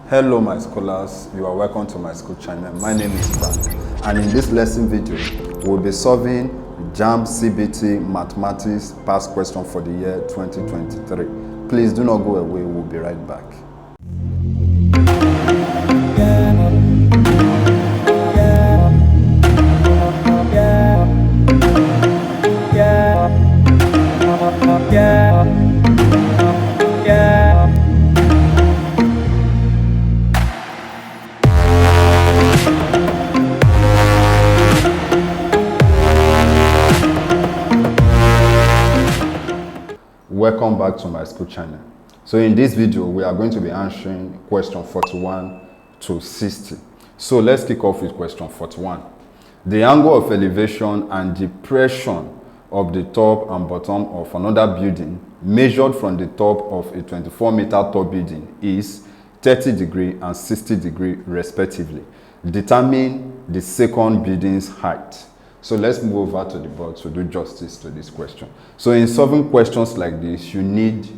Hello my scholars, you are welcome to my school channel. My name is Frank, and in this lesson video we'll be solving JAMB CBT mathematics past question for the year 2023. Please do not go away, we'll be right back. Welcome back to my school channel. So in this video we are going to be answering question 41 to 60. So let's kick off with question 41. The angle of elevation and depression of the top and bottom of another building measured from the top of a 24-meter tall building is 30 degrees and 60 degrees respectively. Determine the second building's height. So let's move over to the board to do justice to this question. So in solving questions like this, you need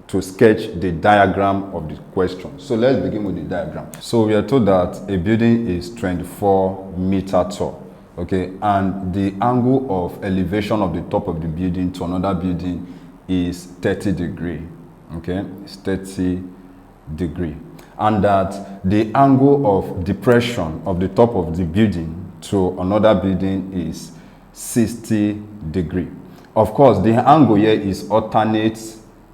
to sketch the diagram of the question. So let's begin with the diagram. So we are told that a building is 24 meters tall, okay, and the angle of elevation of the top of the building to another building is 30 degrees, okay, it's 30 degrees, and that the angle of depression of the top of the building to another building is 60 degrees. Of course, the angle here is alternate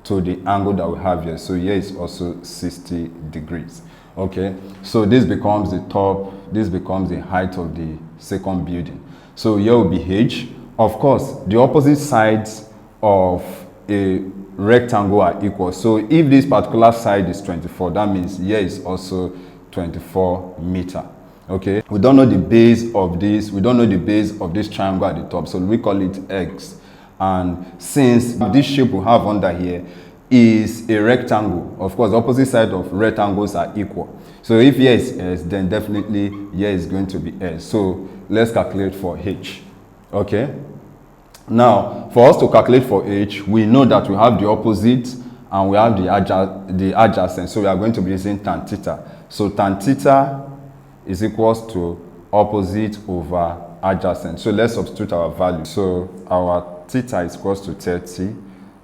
to the angle that we have here. So here is also 60 degrees. Okay, so this becomes the top, this becomes the height of the second building. So here will be h. Of course, the opposite sides of a rectangle are equal. So if this particular side is 24, that means here is also 24 meters. Okay, we don't know the base of this, we don't know the base of this triangle at the top, so we call it x. And since this shape we have under here is a rectangle, of course the opposite side of rectangles are equal. So if here is s, then definitely here is going to be s. So let's calculate for h. Okay, now for us to calculate for h, we know that we have the opposite and we have the adjacent, so we are going to be using tan theta. So tan theta is equals to opposite over adjacent. So let's substitute our value. So our theta is equals to 30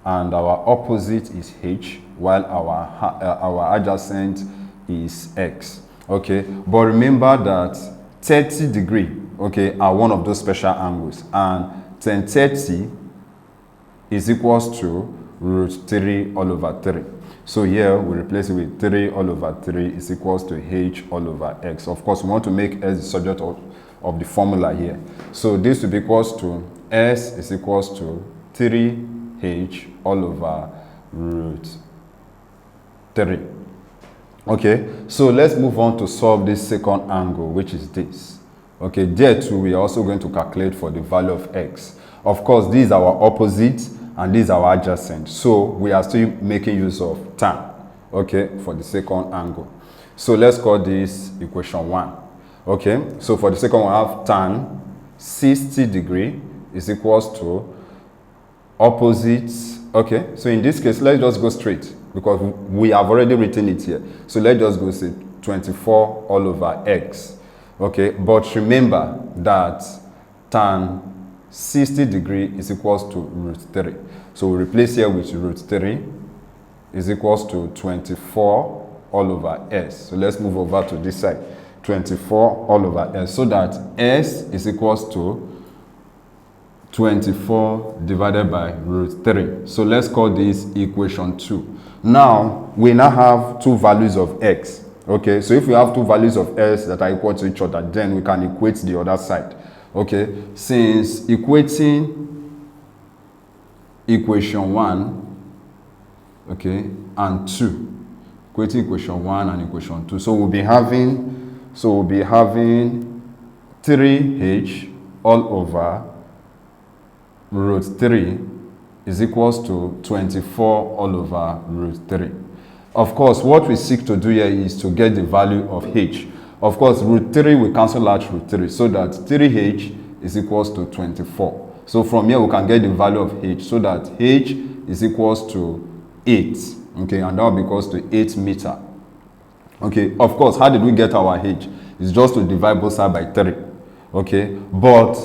and our opposite is h, while our adjacent is x. Okay, but remember that 30 degrees, okay, are one of those special angles, and tan 30 is equals to root 3 all over 3. So here we replace it with 3 all over 3 is equals to h all over x. Of course, we want to make s the subject of the formula here. So this will be equals to s is equals to 3h all over root 3. Okay, so let's move on to solve this second angle, which is this. Okay, there too we are also going to calculate for the value of x. Of course, this is our opposite and this is our adjacent, so we are still making use of tan, okay, for the second angle. So let's call this equation 1. Okay, so for the second one, we have tan 60 degrees is equals to opposite. Okay, so in this case let's just go straight because we have already written it here. So let's just go say 24 all over x. Okay, but remember that tan 60 degrees is equals to root 3. So we replace here with root 3 is equals to 24 all over s. So let's move over to this side. 24 all over s, so that s is equals to 24 divided by root 3. So let's call this equation 2. Now we now have two values of x. Okay, so if we have two values of s that are equal to each other, then we can equate the other side. Okay, since equating equation 1, okay, and 2, equating equation 1 and equation 2, so we'll be having 3h all over root 3 is equals to 24 all over root 3. Of course, what we seek to do here is to get the value of h. Of course, root 3 will cancel out root 3, so that 3h is equals to 24. So from here we can get the value of h, so that h is equals to 8. Okay, and that will be equals to 8 meters. Okay, of course, how did we get our h? It's just to divide both sides by 3. Okay, but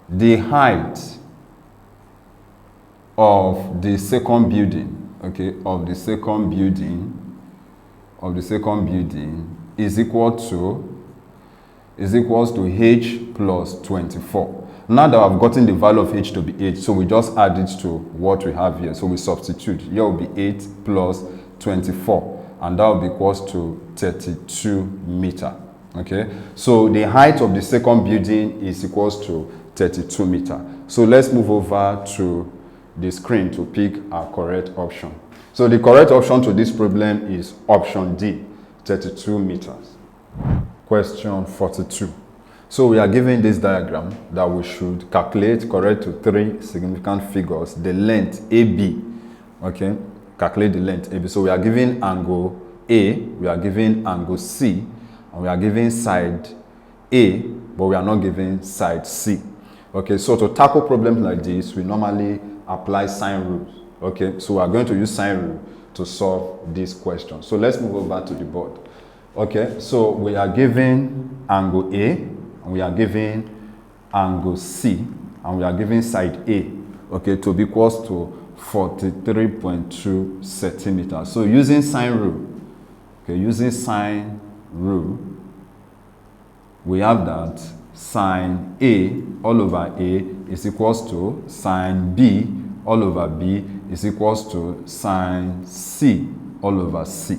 the height of the second building, okay, of the second building is equals to h plus 24. Now that I've gotten the value of h to be 8, so we just add it to what we have here. So we substitute. Here will be 8 plus 24, and that will be equals to 32 meter. Okay, so the height of the second building is equals to 32 meter. So let's move over to the screen to pick our correct option. So the correct option to this problem is option D, 32 meters. Question 42. So we are given this diagram that we should calculate correct to 3 significant figures, the length AB. Okay, calculate the length AB. So we are given angle A, we are given angle C, and we are given side A, but we are not given side C. Okay, so to tackle problems like this, we normally apply sine rules. Okay, so we are going to use sine rule to solve this question. So let's move over to the board. Okay, so we are given angle A, and we are given angle C, and we are given side A, okay, to be equals to 43.2 centimeters. So using sine rule, okay, using sine rule, we have that sine A all over A is equals to sine B all over B is equals to sine C all over C.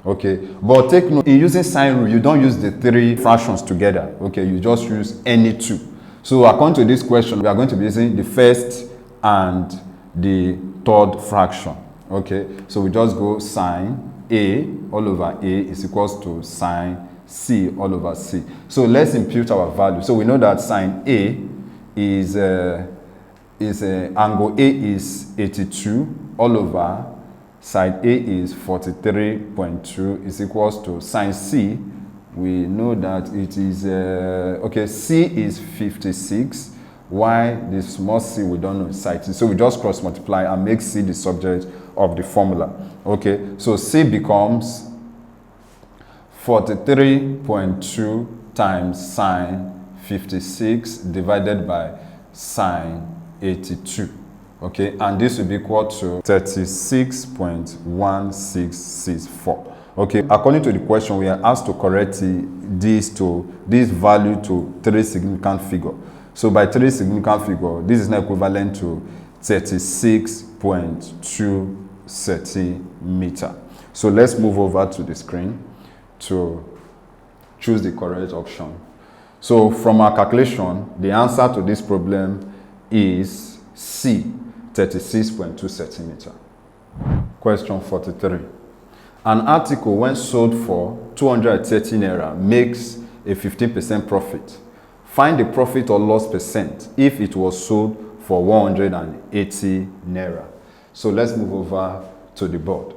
Okay, but take note, in using sine rule, you don't use the 3 fractions together. Okay, you just use any 2. So according to this question, we are going to be using the first and the third fraction. Okay, so we just go sine A all over A is equals to sine C all over C. So let's impute our value. So we know that sine A is angle A is 82 all over side A is 43.2 is equals to sine C. We know that it is okay, C is 56. Why the small c we don't know side C. So we just cross multiply and make C the subject of the formula. Okay, so C becomes 43.2 times sine 56 divided by sine 82. Okay, and this will be equal to 36.1664. Okay, according to the question, we are asked to correct this value to 3 significant figure. So by 3 significant figure, this is now equivalent to 36.2 centimeter. So let's move over to the screen to choose the correct option. So from our calculation, the answer to this problem is C, 36.2 centimeter. Question 43. An article when sold for 230 naira makes a 15% profit. Find the profit or loss percent if it was sold for 180 naira. So let's move over to the board.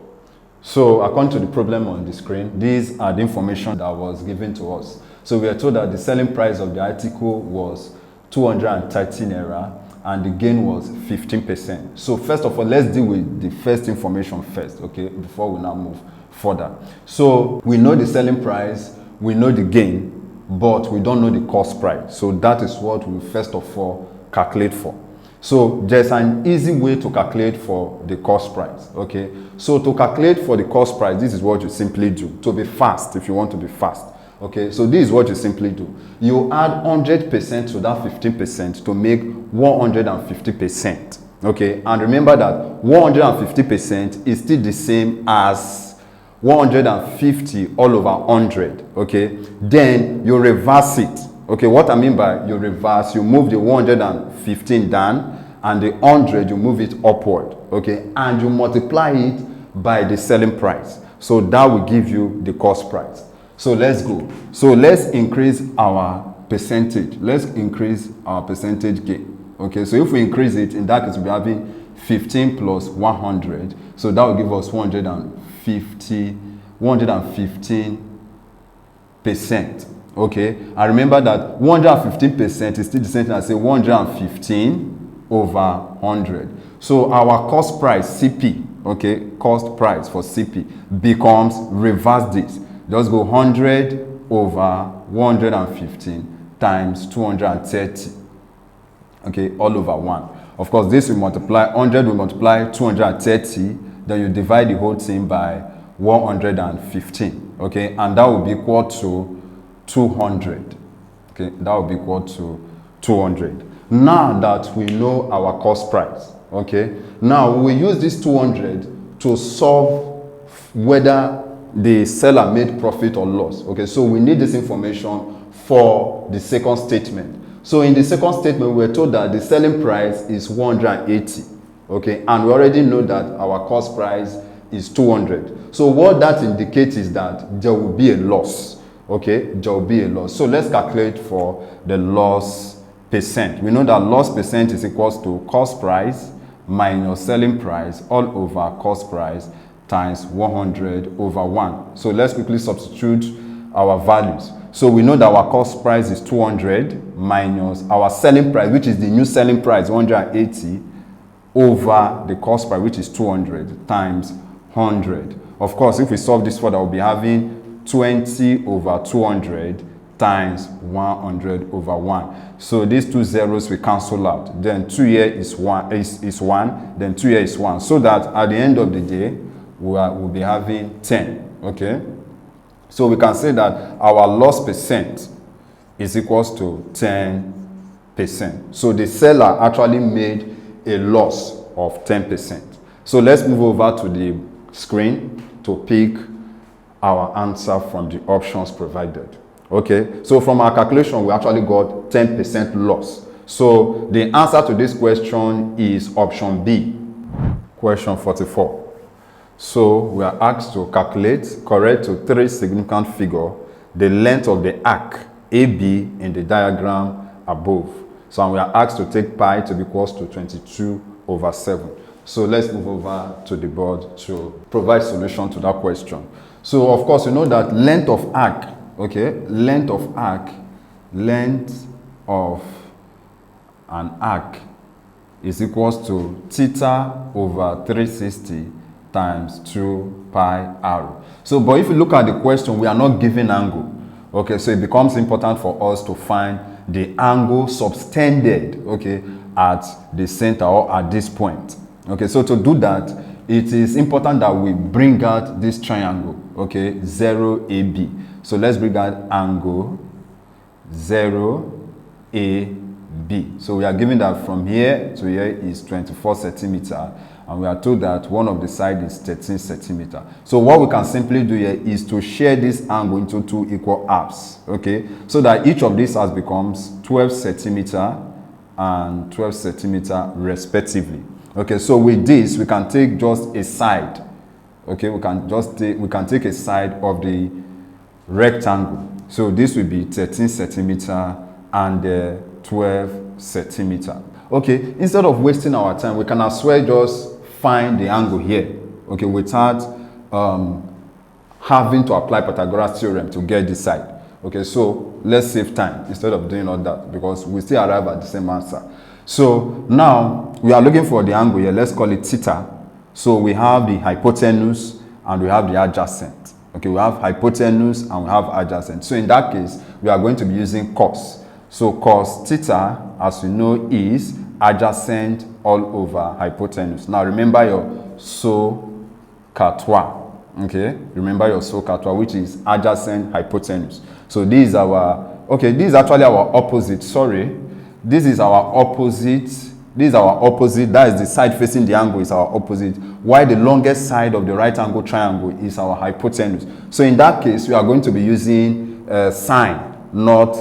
So according to the problem on the screen, these are the information that was given to us. So we are told that the selling price of the article was 230 naira and the gain was 15%. So first of all, let's deal with the first information first, okay, before we now move further. So we know the selling price, we know the gain, but we don't know the cost price. So that is what we first of all calculate for. So there's an easy way to calculate for the cost price, okay? So to calculate for the cost price, this is what you simply do. To be fast, if you want to be fast, okay? So this is what you simply do. You add 100% to that 15% to make 150%, okay? And remember that 150% is still the same as 150 all over 100, okay? Then you reverse it. Okay, what I mean by you reverse, you move the 115 down and the 100 you move it upward, okay, and you multiply it by the selling price. So that will give you the cost price. So let's go. So let's increase our percentage. Let's increase our percentage gain. Okay, so if we increase it, in that case we'll be having 15 plus 100. So that will give us 115%. Okay, and remember that 115% is still the same thing as say 115 over 100. So our cost price CP okay, cost price for CP becomes, reverse this. Just go 100 over 115 times 230. Okay, all over 1. Of course, this will multiply, 100 will multiply 230, then you divide the whole thing by 115. Okay, and that will be equal to 200. Okay, that will be equal to 200. Now that we know our cost price, okay, now we use this 200 to solve whether the seller made profit or loss. Okay, so we need this information for the second statement. So in the second statement, we were told that the selling price is 180. Okay, and we already know that our cost price is 200. So what that indicates is that there will be a loss. Okay, there will be a loss. So let's calculate for the loss percent. We know that loss percent is equals to cost price minus selling price all over cost price times 100 over 1. So let's quickly substitute our values. So we know that our cost price is 200 minus our selling price, which is the new selling price, 180, over the cost price, which is 200, times 100. Of course, if we solve this further, we'll be having 20 over 200 times 100 over 1. So these two zeros we cancel out. Then 2 here is 1, then 2 here is 1. So that at the end of the day, we'll be having 10. Okay? So we can say that our loss percent is equals to 10%. So the seller actually made a loss of 10%. So let's move over to the screen to pick our answer from the options provided. Okay, so from our calculation, we actually got 10% loss. So the answer to this question is option B. Question 44. So we are asked to calculate, correct to 3 significant figures, the length of the arc AB in the diagram above. So we are asked to take pi to be equals to 22 over 7. So let's move over to the board to provide solution to that question. So of course, you know that length of arc, okay, length of an arc is equals to theta over 360 times 2 pi r. So, but if you look at the question, we are not given angle. Okay, so it becomes important for us to find the angle subtended, okay, at the center or at this point. Okay, so to do that, it is important that we bring out this triangle, okay, 0AB. So let's bring out angle 0AB. So we are given that from here to here is 24 centimeter, and we are told that one of the sides is 13 centimeter. So what we can simply do here is to share this angle into 2 equal halves, okay, so that each of these halves becomes 12 centimeter and 12 centimeter respectively. Okay, so with this, we can take just a side. Okay, we can take a side of the rectangle. So this will be 13 centimeter and 12 centimeter. Okay, instead of wasting our time, we can as well just find the angle here. Okay, without having to apply Pythagoras theorem to get this side. Okay, so let's save time instead of doing all that, because we still arrive at the same answer. So now we are looking for the angle here. Let's call it theta. So we have the hypotenuse and we have the adjacent. Okay, we have hypotenuse and we have adjacent. So in that case, we are going to be using cos. So cos theta, as we know, is adjacent all over hypotenuse. Now remember your SOHCAHTOA. Okay, remember your SOHCAHTOA, which is adjacent hypotenuse. So this is our, okay, this is actually our opposite, sorry. This is our opposite. This is our opposite. That is the side facing the angle is our opposite. While the longest side of the right angle triangle is our hypotenuse. So in that case, we are going to be using sine, not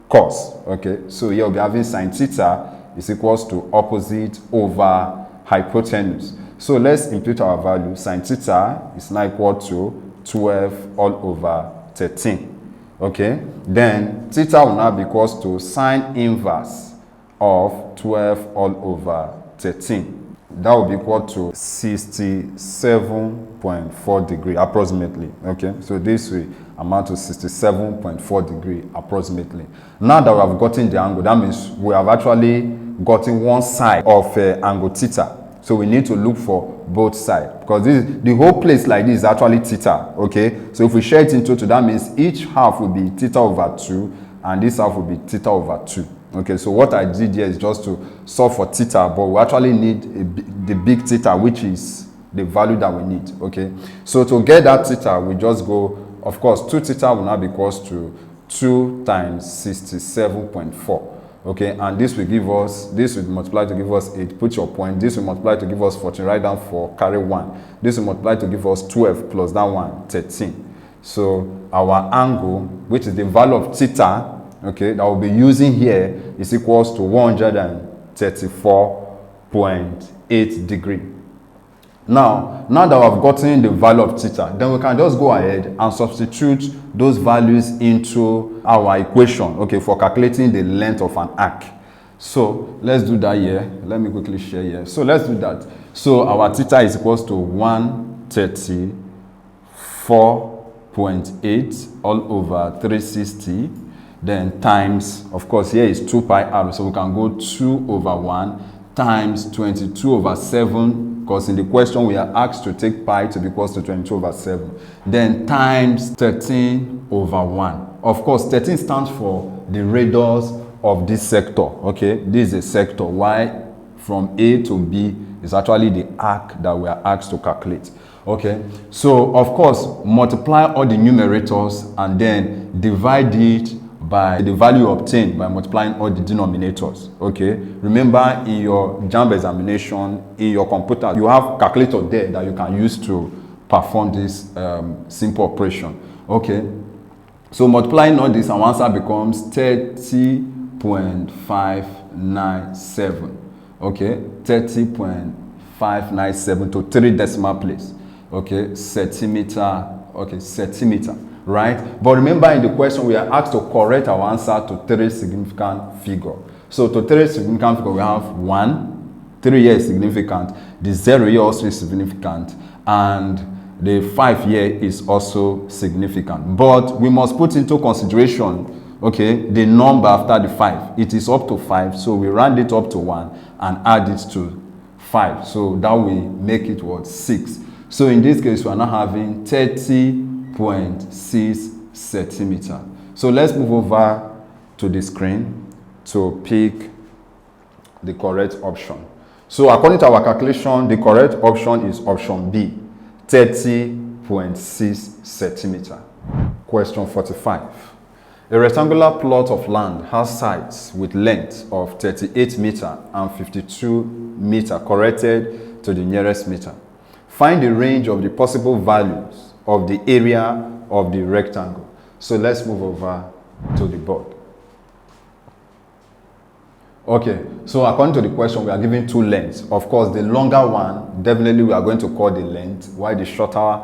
cos. Okay. So here we'll be having sine theta is equals to opposite over hypotenuse. So let's impute our value. Sine theta is now equal to 12 all over 13. Okay, then theta will now be equals to sine inverse of 12 all over 13. That will be equal to 67.4 degree approximately. Okay, so this will amount to 67.4 degree approximately. Now that we have gotten the angle, that means we have actually gotten one side of angle theta. So we need to look for both sides, because the whole place like this is actually theta, okay? So if we share it into 2, that means each half will be theta over 2, and this half will be theta over 2. Okay, so what I did here is just to solve for theta, but we actually need the big theta, which is the value that we need, okay? So to get that theta, we just go, of course, 2 theta will now be equals to 2 times 67.4. Okay, and this will give us, this will multiply to give us 8, put your point, this will multiply to give us 14, write down 4, carry 1. This will multiply to give us 12 plus that one, 13. So our angle, which is the value of theta, okay, that we'll be using here is equals to 134.8 degree. Now that we've gotten the value of theta, then we can just go ahead and substitute those values into our equation, okay, for calculating the length of an arc. So let's do that here. Let me quickly share here. So let's do that. So our theta is equals to 134.8 all over 360. Then times, of course, here is 2 pi r. So we can go 2 over 1 times 22 over 7. Because in the question we are asked to take pi to be equals to 22 over 7. Then times 13 over 1. Of course, 13 stands for the radius of this sector. Okay, this is a sector. Y from A to B is actually the arc that we are asked to calculate. Okay, so of course, multiply all the numerators and then divide it by the value obtained by multiplying all the denominators. Okay, remember in your JAMB examination, in your computer, you have calculator there that you can use to perform this simple operation. Okay, so multiplying all this, our answer becomes 30.597. okay, 30.597 to 3 decimal place. Okay, centimeter. Okay, centimeter. Right? But remember in the question we are asked to correct our answer to 3 significant figure. So to 3 significant figure we have 1, 3 here is significant, the 0 here also is significant, and the 5 here is also significant. But we must put into consideration, okay, the number after the 5. It is up to 5, so we round it up to 1 and add it to 5. So that will make it what, 6. So in this case we are now having 30.6 centimeter. So let's move over to the screen to pick the correct option. So according to our calculation, the correct option is option B, 30.6 centimeter. Question 45. A rectangular plot of land has sides with length of 38 meter and 52 meter corrected to the nearest meter. Find the range of the possible values of the area of the rectangle. So let's move over to the board. Okay, so according to the question, we are given 2 lengths. Of course, the longer one, definitely we are going to call the length, while the shorter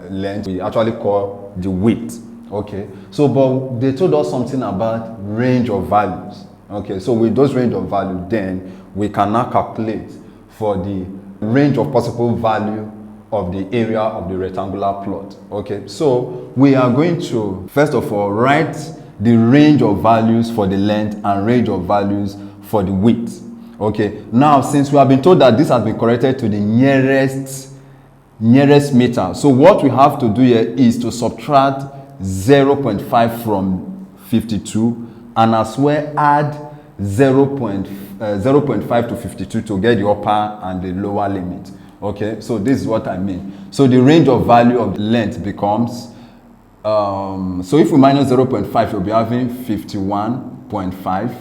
length, we actually call the width. Okay, so but they told us something about range of values. Okay, so with those range of value, then we can now calculate for the range of possible value of the area of the rectangular plot. Okay, so we are going to first of all write the range of values for the length and range of values for the width. Okay, now since we have been told that this has been corrected to the nearest meter, so what we have to do here is to subtract 0.5 from 52 and as well add 0.5 to 52 to get the upper and the lower limit. Okay, so this is what I mean. So the range of value of the length becomes, so if we minus 0.5, you'll be having 51.5.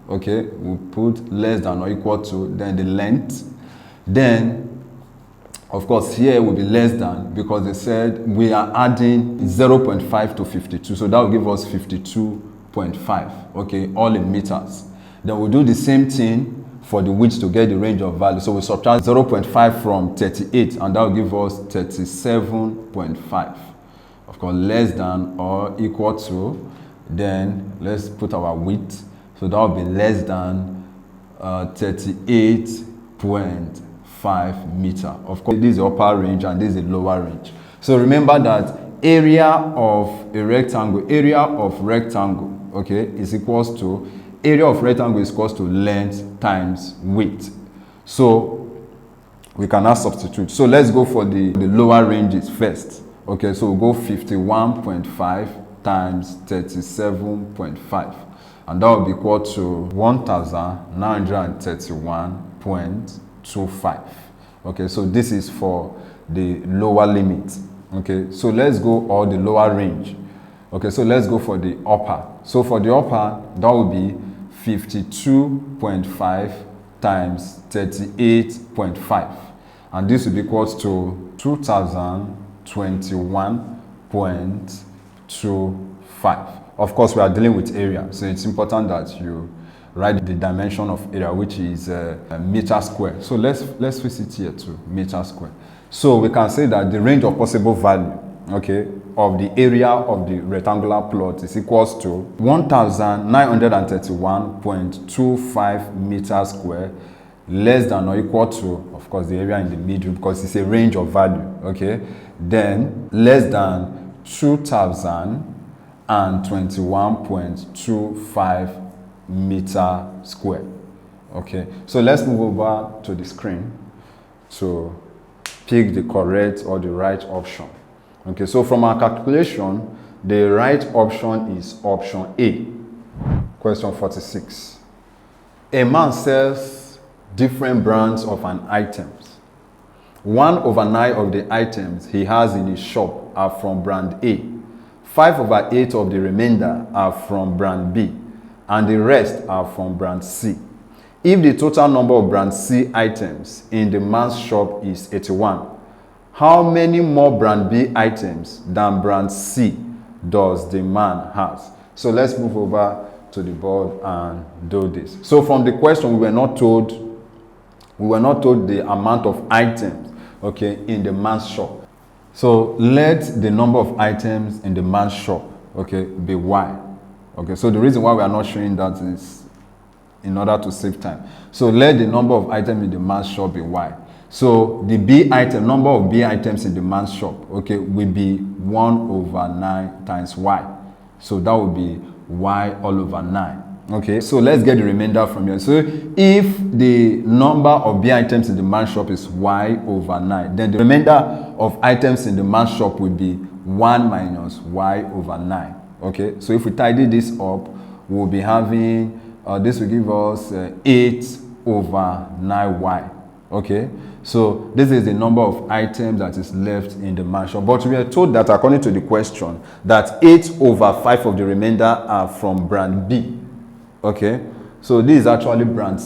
Okay, we'll put less than or equal to, then the length. Then, of course, here will be less than, because they said we are adding 0.5 to 52. So that will give us 52.5. Okay, all in meters. Then we'll do the same thing for the width to get the range of value. So we subtract 0.5 from 38 and that will give us 37.5. Of course, less than or equal to, then let's put our width. So that will be less than 38.5 meter. Of course, this is the upper range and this is the lower range. So remember that area of a rectangle, okay, is equals to, area of rectangle is equals to length times width. So we can now substitute. So let's go for the lower ranges first. Okay, so we'll go 51.5 times 37.5, and that will be equal to 1931.25. Okay, so this is for the lower limit. Okay, so let's go, or the lower range. Okay, so let's go for the upper. So for the upper, that will be 52.5 times 38.5, and this will be equal to 2021.25. Of course, we are dealing with area, so it's important that you write the dimension of area, which is a meter square. So let's fix it here to meter square. So we can say that the range of possible value, okay, of the area of the rectangular plot is equals to 1931.25 meters square, less than or equal to, of course, the area in the middle, because it's a range of value, okay, then less than 2021.25 meter square. Okay, so let's move over to the screen to pick the correct or the right option. Okay, so from our calculation, the right option is option A. Question 46. A man sells different brands of an item. 1/9 of the items he has in his shop are from brand A. 5/8 of the remainder are from brand B, and the rest are from brand C. If the total number of brand C items in the man's shop is 81, how many more brand B items than brand C does the man has? So let's move over to the board and do this. So from the question, we were not told the amount of items, okay, in the man's shop. So let the number of items in the man's shop, okay, be Y. Okay, so the reason why we are not showing that is in order to save time. So let the number of items in the man's shop be Y. So the B item, number of B items in the man's shop, okay, will be 1/9 times Y. So that will be Y all over 9. Okay, so let's get the remainder from here. So if the number of B items in the man's shop is Y over 9, then the remainder of items in the man's shop will be 1 minus Y over 9. Okay, so if we tidy this up, we'll be having, this will give us 8/9Y. Okay, so this is the number of items that is left in the man's shop. But we are told that according to the question, that 8/5 of the remainder are from brand B. Okay, so this is actually brand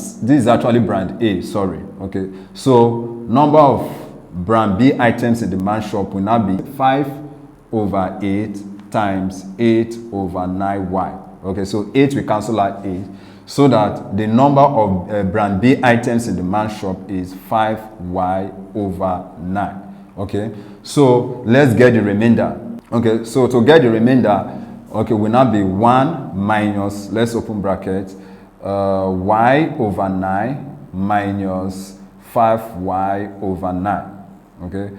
A, sorry. Okay, so number of brand B items in the man's shop will now be 5/8 times 8/9Y. Okay, so 8 we cancel out 8, so that the number of brand B items in the man's shop is 5Y over 9. Okay, so let's get the remainder. Okay, so to get the remainder, okay, will now be 1 minus, let's open bracket, Y over 9 minus 5Y over 9. Okay,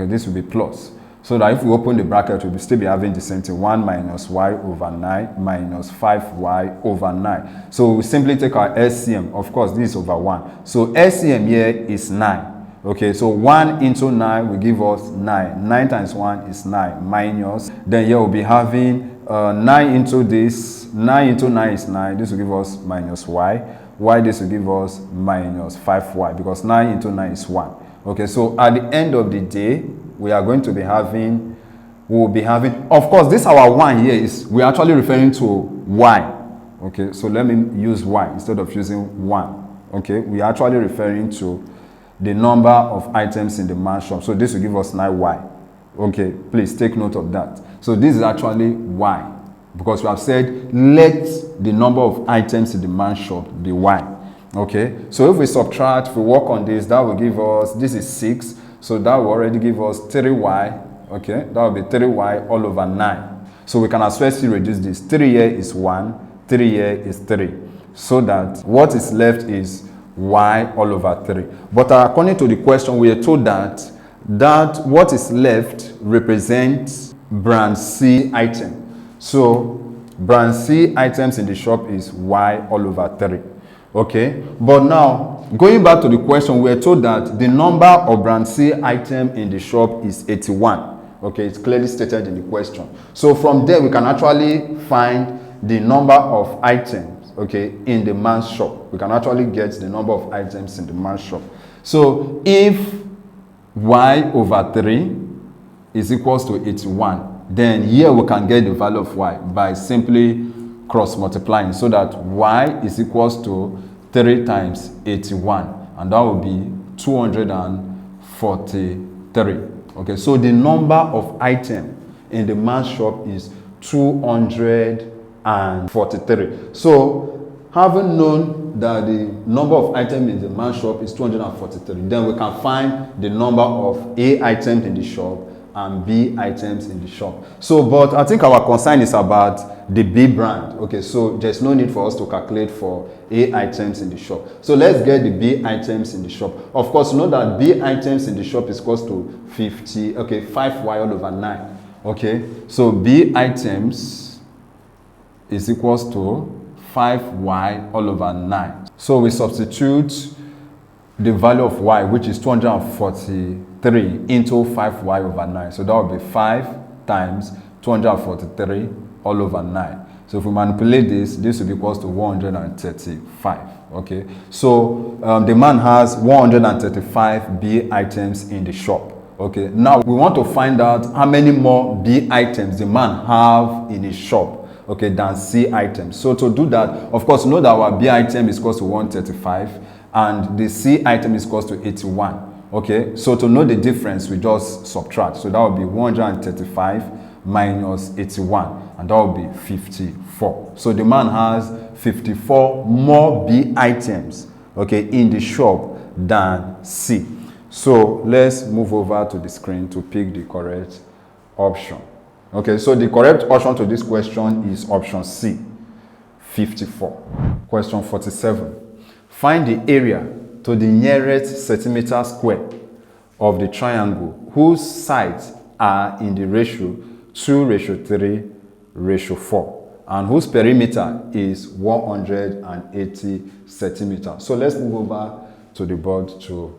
this will be plus. So that if we open the bracket, we'll still be having the same thing, 1 minus Y over 9 minus 5Y over 9. So we simply take our LCM. Of course, this is over 1. So LCM here is 9. Okay, so 1 into 9 will give us 9. 9 times 1 is 9 minus, then here we'll be having 9 into this. 9 into 9 is 9. This will give us minus Y. This will give us minus 5Y, because 9 into 9 is 1. Okay, so at the end of the day, we are going to be having, of course, this our 1 here is, we're actually referring to Y. Okay, so let me use Y instead of using 1. Okay, we are actually referring to the number of items in the man's shop. So this will give us 9Y. Okay, please take note of that. So this is actually Y, because we have said let the number of items in the man's shop be Y. Okay, so if we subtract, if we work on this, that will give us, this is 6, so that will already give us 3Y. Okay, that will be 3Y all over 9. So we can as well still reduce this. 3 here is 1, 3 here is 3, so that what is left is Y all over 3. But according to the question, we are told that what is left represents brand C item. So brand C items in the shop is Y all over 3. Okay, but now going back to the question, we are told that the number of brand C item in the shop is 81. Okay, it's clearly stated in the question. So from there we can actually find the number of items, okay, in the man's shop. We can actually get the number of items in the man's shop. So if y over 3 is equals to 81, then here we can get the value of y by simply cross multiplying, so that y is equals to 3 times 81, and that will be 243. Okay, so the number of items in the man's shop is 243. So having known that the number of items in the man's shop is 243, then we can find the number of A items in the shop and B items in the shop. So, but I think our concern is about the B brand. Okay, so there's no need for us to calculate for A items in the shop. So let's get the B items in the shop. Of course, know that B items in the shop is equals to 50, okay, 5y all over 9. Okay, so B items is equals to 5y all over 9. So we substitute the value of y, which is 243, into 5y over 9. So that will be 5 times 243 all over 9. So if we manipulate this, this will be equals to 135. Okay, so the man has 135 B items in the shop. Okay, now we want to find out how many more B items the man have in his shop, okay, than C items. So to do that, of course, know that our B item is equals to 135 and the C item is equals to 81. Okay, so to know the difference, we just subtract. So that will be 135 minus 81, and that will be 54. So the man has 54 more B items, okay, in the shop than C. So let's move over to the screen to pick the correct option. Okay, so the correct option to this question is option C, 54. Question 47. Find the area to the nearest centimeter square of the triangle whose sides are in the ratio 2:3:4 and whose perimeter is 180 centimeters. So let's move over to the board to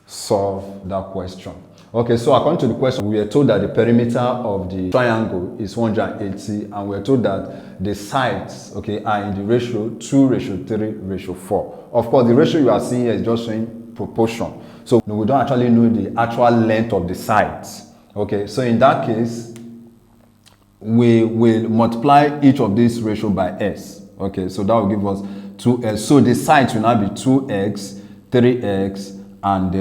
solve that question. Okay, so according to the question, we are told that the perimeter of the triangle is 180, and we are told that the sides, okay, are in the ratio 2:3:4. Of course, the ratio you are seeing here is just showing proportion. So we don't actually know the actual length of the sides. Okay, so in that case, we will multiply each of these ratio by s. Okay, so that will give us 2s. So the sides will now be 2x, 3x, and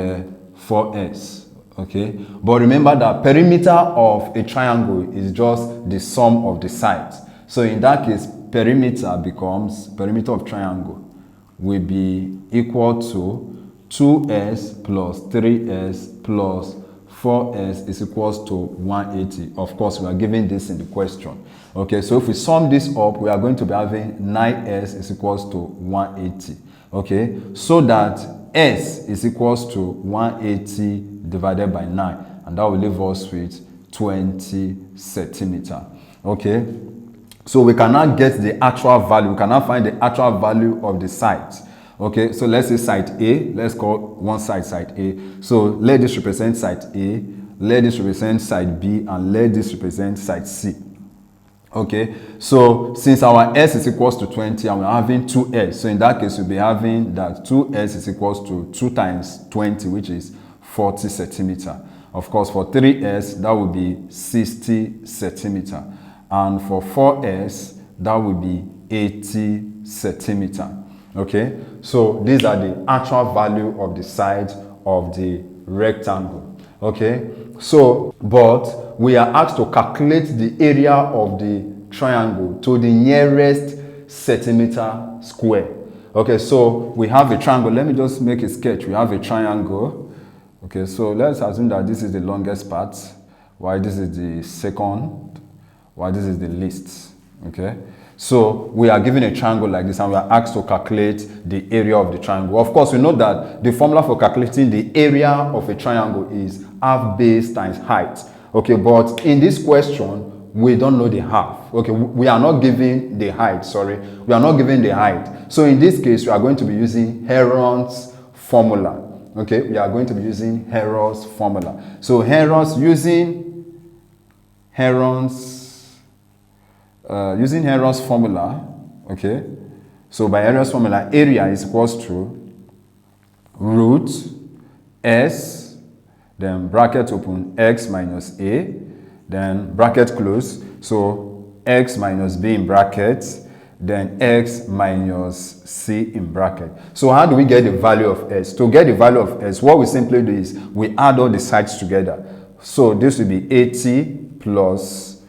4s. Okay, but remember that perimeter of a triangle is just the sum of the sides. So in that case, perimeter of triangle will be equal to 2s plus 3s plus 4s is equals to 180. Of course, we are given this in the question. Okay, so if we sum this up, we are going to be having 9s is equals to 180. Okay, so that s is equals to 180 divided by 9, and that will leave us with 20 centimeters. Okay, so we cannot get the actual value. We cannot find the actual value of the sides. Okay, so let's say side A. Let's call one side side A. So let this represent side A, let this represent side B, and let this represent side C. Okay, so since our s is equals to 20 and we're having 2s, so in that case we'll be having that 2s is equals to 2 times 20, which is 40 centimeters. Of course, for 3s, that would be 60 centimeters. And for 4s, that would be 80 centimeters. Okay, so these are the actual value of the sides of the rectangle. Okay, so but we are asked to calculate the area of the triangle to the nearest centimeter square. Okay, so we have a triangle. Let me just make a sketch. We have a triangle. Okay, so let's assume that this is the longest part, while this is the second, while this is the least. Okay, so we are given a triangle like this and we are asked to calculate the area of the triangle. Of course, we know that the formula for calculating the area of a triangle is half base times height. Okay, but in this question, we don't know the half. Okay, we are not given the height, sorry. We are not given the height. So in this case, we are going to be using Heron's formula. Okay, we are going to be using Heron's formula. So using Heron's formula, okay. So by Heron's formula, area is equals to root S, then bracket open, x minus a, then bracket close. So x minus b in brackets, then x minus c in bracket. So how do we get the value of s? To get the value of s, what we simply do is we add all the sides together. So this will be 80 plus,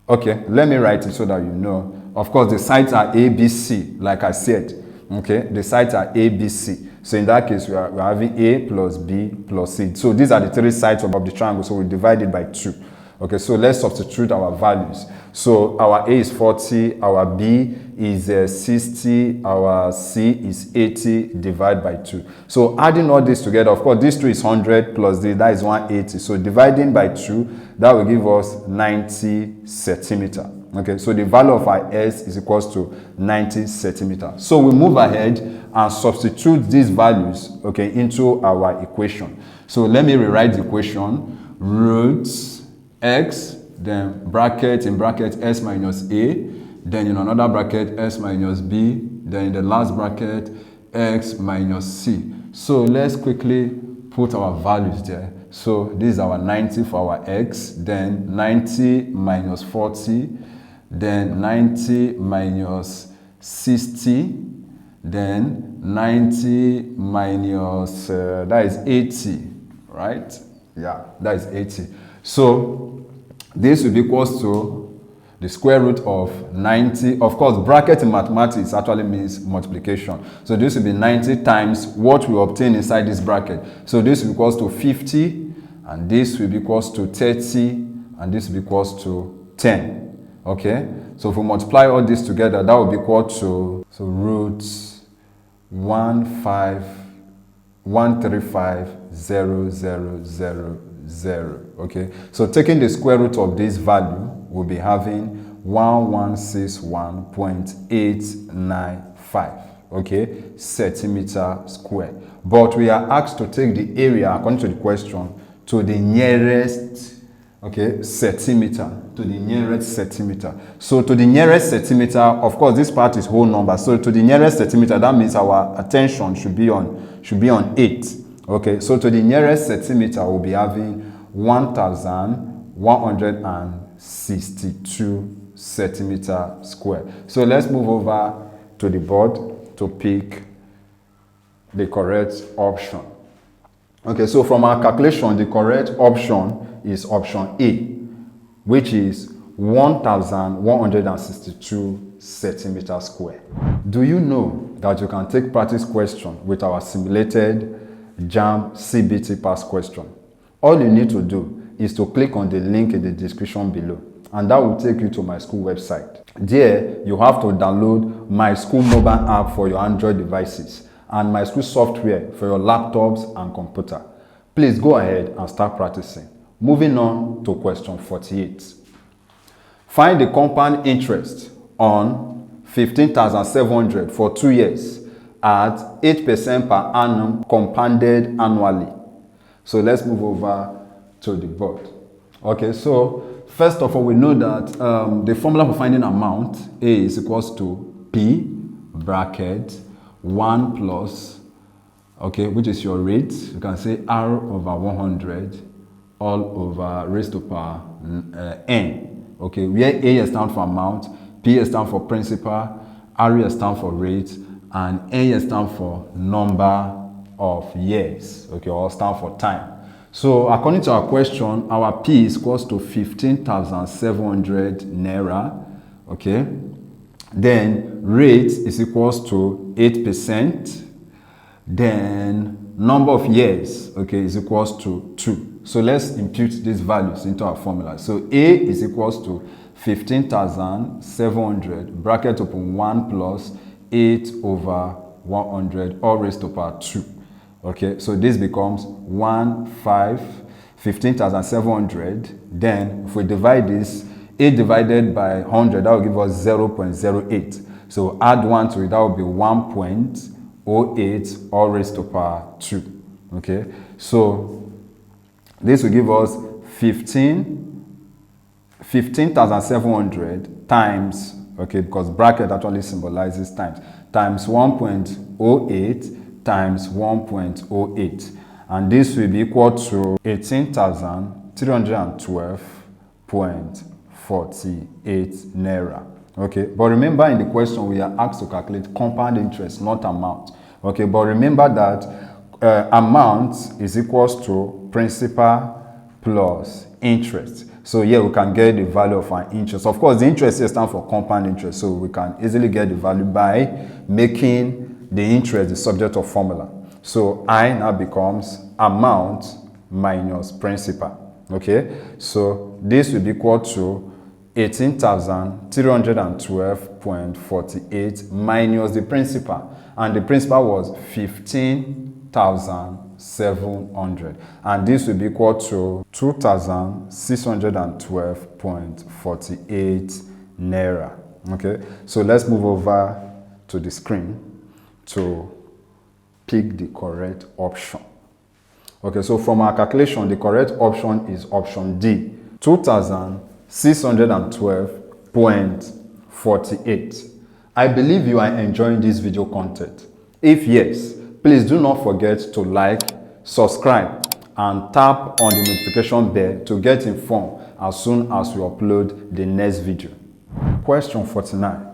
okay, let me write it so that you know. Of course, the sides are a, b, c, like I said. Okay, the sides are a, b, c. So in that case, we are having a plus b plus c. So these are the three sides of the triangle. So we divide it by 2. Okay, so let's substitute our values. So our A is 40, our B is 60, our C is 80 divided by 2. So adding all this together, of course, this 2 is 100 plus this, that is 180. So dividing by 2, that will give us 90 centimeter. Okay, so the value of our S is equals to 90 centimeter. So we move ahead and substitute these values, okay, into our equation. So let me rewrite the equation. Roots x, then bracket in bracket s minus a, then in another bracket s minus b, then in the last bracket x minus c. So let's quickly put our values there. So this is our 90 for our x, then 90 minus 40, then 90 minus 60, then 90 minus, that is 80, right? Yeah, that is 80. So this will be equals to the square root of 90. Of course, bracket in mathematics actually means multiplication. So this will be 90 times what we obtain inside this bracket. So this will be equals to 50, and this will be equals to 30, and this will be equals to 10. Okay? So if we multiply all this together, that will be equal to, so root 135,000,000. Okay, so taking the square root of this value, we'll be having 1161.895, okay, centimeter square. But we are asked to take the area, according to the question, to the nearest, okay, centimeter, to the nearest centimeter. So to the nearest centimeter, of course, this part is whole number. So to the nearest centimeter, that means our attention should be on 8. Okay, so to the nearest centimeter, we'll be having 1,162 centimeter square. So let's move over to the board to pick the correct option. Okay, so from our calculation, the correct option is option A, which is 1,162 centimeter square. Do you know that you can take practice question with our simulated JAMB CBT past question? All you need to do is to click on the link in the description below, and that will take you to Myschool website. There, you have to download Myschool mobile app for your Android devices and Myschool software for your laptops and computer. Please go ahead and start practicing. Moving on to question 48. Find the compound interest on 15,700 for 2 years at 8% per annum compounded annually. So let's move over to the board. Okay, so first of all, we know that the formula for finding amount, A is equals to P bracket 1 plus, okay, which is your rate. You can say R over 100 all over raised to power N. Okay, where A stands for amount, P stands for principal, R stands for rate, and A stands for number of years, okay, or stand for time. So according to our question, our P is equals to 15,700 naira, okay. Then rate is equals to 8%. Then number of years, okay, is equals to 2. So let's impute these values into our formula. So A is equals to 15,700 bracket open 1 plus 8 over 100 all raised to power 2. Okay, so this becomes 15,700. Then if we divide this 8 divided by 100, that will give us 0.08. So add 1 to it, that will be 1.08 all raised to power 2. Okay, so this will give us 15,700 times, okay, because bracket actually symbolizes times 1.08 times 1.08, and this will be equal to 18,312.48 naira. Okay, but remember in the question we are asked to calculate compound interest, not amount. Okay, but remember that amount is equals to principal plus interest. So here we can get the value of our interest. Of course, the interest here stands for compound interest, so we can easily get the value by making the interest the subject of formula. So I now becomes amount minus principal. Okay, so this will be equal to 18,312.48 minus the principal, and the principal was 15,700, and this will be equal to 2,612.48 naira. Okay, so let's move over to the screen to pick the correct option. Okay, so from our calculation, the correct option is option D, 2,612.48. I believe you are enjoying this video content. If yes, please do not forget to like, subscribe, and tap on the notification bell to get informed as soon as we upload the next video. Question 49.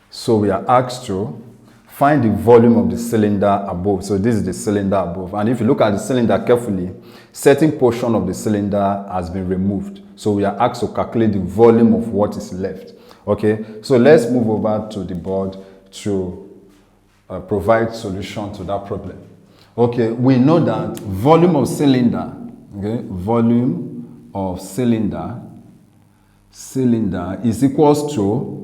So we are asked to find the volume of the cylinder above. So this is the cylinder above. And if you look at the cylinder carefully, certain portion of the cylinder has been removed. So we are asked to calculate the volume of what is left. Okay, so let's move over to the board to provide solution to that problem. Okay, we know that volume of cylinder, okay, volume of cylinder is equals to